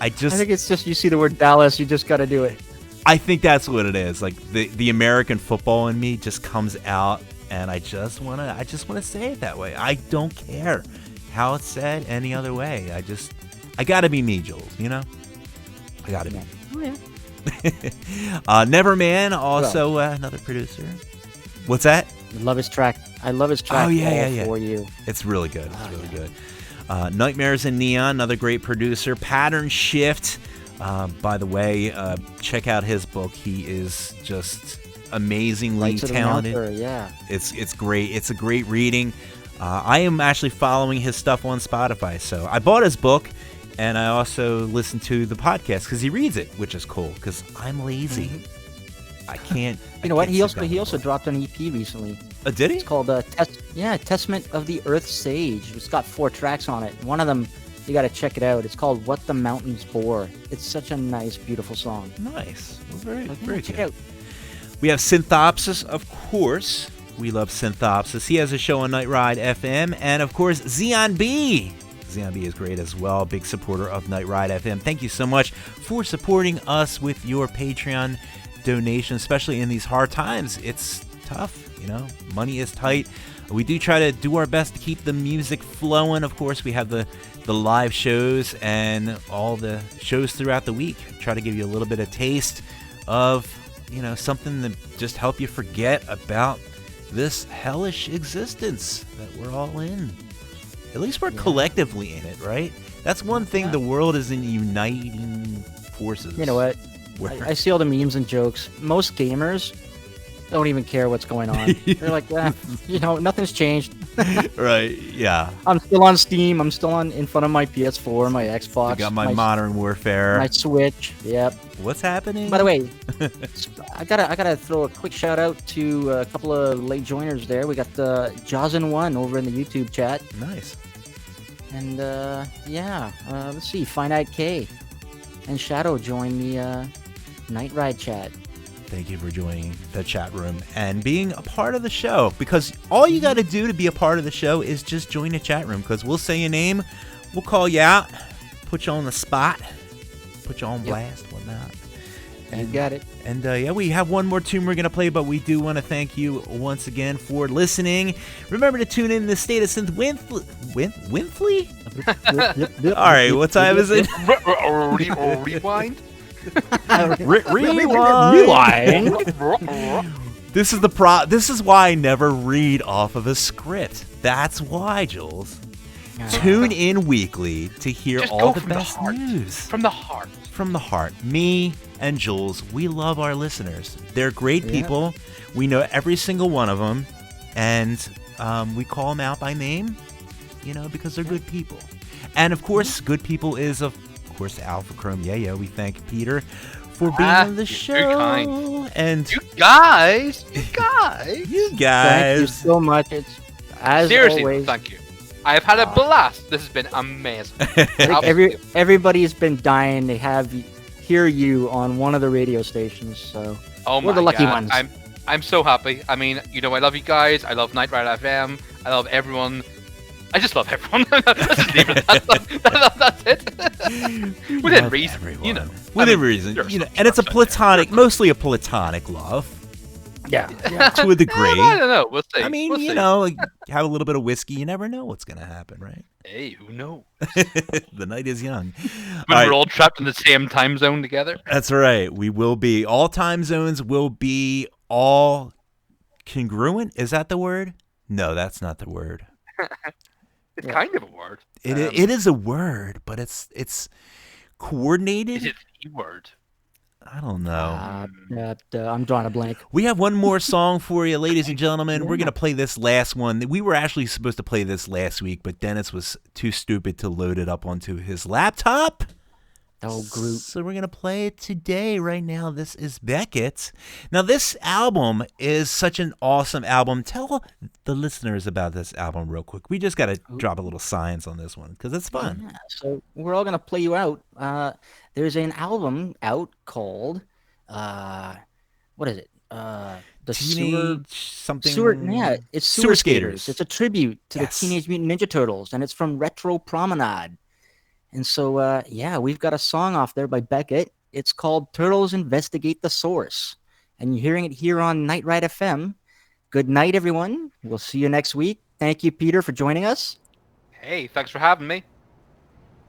I think it's just you see the word Dallas, you just got to do it. I think that's what it is. Like the American football in me just comes out, and I just wanna say it that way. I don't care how it's said any other way. I gotta be me, Jules. I gotta be. Oh yeah. Neverman, also another producer. What's that? I love his track. Oh yeah. For you. It's really good. It's really good. Nightmares in Neon, another great producer. Pattern Shift. By the way, check out his book. He is just amazingly talented. Yeah. It's great. It's a great reading. I am actually following his stuff on Spotify. So I bought his book, and I also listen to the podcast because he reads it, which is cool because I'm lazy. I can't. You know what? He also dropped an EP recently. Did he? It's called Testament of the Earth Sage. It's got 4 tracks on it. One of them, you got to check it out. It's called What the Mountains Bore. It's such a nice, beautiful song. Nice. Well, very Check good. it out. We have Synthopsis, of course. We love Synthopsis. He has a show on Night Ride FM. And, of course, Xeon B. Xeon B is great as well. Big supporter of Night Ride FM. Thank you so much for supporting us with your Patreon donation, especially in these hard times. It's tough. money is tight. We do try to do our best to keep the music flowing. Of course, we have the live shows and all the shows throughout the week. Try to give you a little bit of taste of, something to just help you forget about this hellish existence that we're all in. At least we're collectively in it, right? That's one thing. The world is in uniting forces. You know what? I see all the memes and jokes. Most gamers don't even care what's going on. They're like, nothing's changed. Right, yeah. I'm still on Steam. I'm still in front of my PS4, my Xbox. I got my Modern Warfare. My Switch. Yep. What's happening? By the way, I gotta throw a quick shout out to a couple of late joiners there. We got Jawsin1 over in the YouTube chat. Nice. And let's see, Finite K and Shadow join the Night Ride chat. Thank you for joining the chat room and being a part of the show, because all you got to do to be a part of the show is just join the chat room, because we'll say your name, we'll call you out, put you on the spot, put you on blast, whatnot. You got it. And we have one more tune we're going to play, but we do want to thank you once again for listening. Remember to tune in the State of Synth Winfrey? All right, what time is it? Rewind? Rewind. This is why I never read off of a script. That's why, Jules. Tune in weekly to hear Just all go the from best the heart. news. From the heart. From the heart. Me and Jules, we love our listeners. They're great people. We know every single one of them, and we call them out by name, because they're good people. And of course, good people is Alpha Chrome Yayo. We thank Peter for being on the show. You're kind. And you guys. Thank you so much. It's as seriously, always. thank you. I've had a blast. This has been amazing. Everybody's been dying to hear you on one of the radio stations. So we're the lucky ones. I'm so happy. I mean, I love you guys. I love Night Ride FM. I love everyone. I just love everyone. Let's just leave it at that. That's it. Within reason, everyone. Within reason, and it's mostly a platonic love. Yeah. To a degree. I don't know. We'll see. I mean, have a little bit of whiskey. You never know what's gonna happen, right? Hey, who knows? The night is young. When we're all trapped in the same time zone together. That's right. We will be. All time zones will be all congruent. Is that the word? No, that's not the word. It's kind of a word. It is a word, but it's coordinated. Is it the word? I don't know. I'm drawing a blank. We have one more song for you, ladies and gentlemen. We're going to play this last one. We were actually supposed to play this last week, but Dennis was too stupid to load it up onto his laptop. Oh, Groot. So we're going to play it today, right now. This is Beckett. Now, this album is such an awesome album. Tell the listeners about this album real quick. We just got to drop a little science on this one because it's fun. Yeah, so we're all going to play you out. There's an album out called, what is it? The it's Sewer Skaters. It's a tribute to the Teenage Mutant Ninja Turtles, and it's from Retro Promenade. And so, we've got a song off there by Beckett. It's called Turtles Investigate the Source. And you're hearing it here on Night Ride FM. Good night, everyone. We'll see you next week. Thank you, Peter, for joining us. Hey, thanks for having me.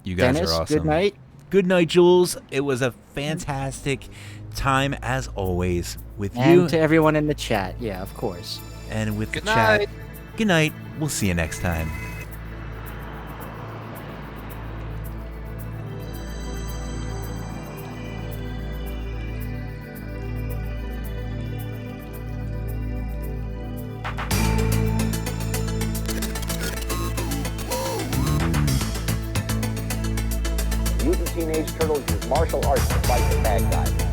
You guys Dennis, are awesome. good night. Good night, Jules. It was a fantastic time, as always, with you. And to everyone in the chat. Yeah, of course. And with Good the night. chat. Good night. We'll see you next time. Mutant Teenage Turtles use martial arts to fight the bad guys.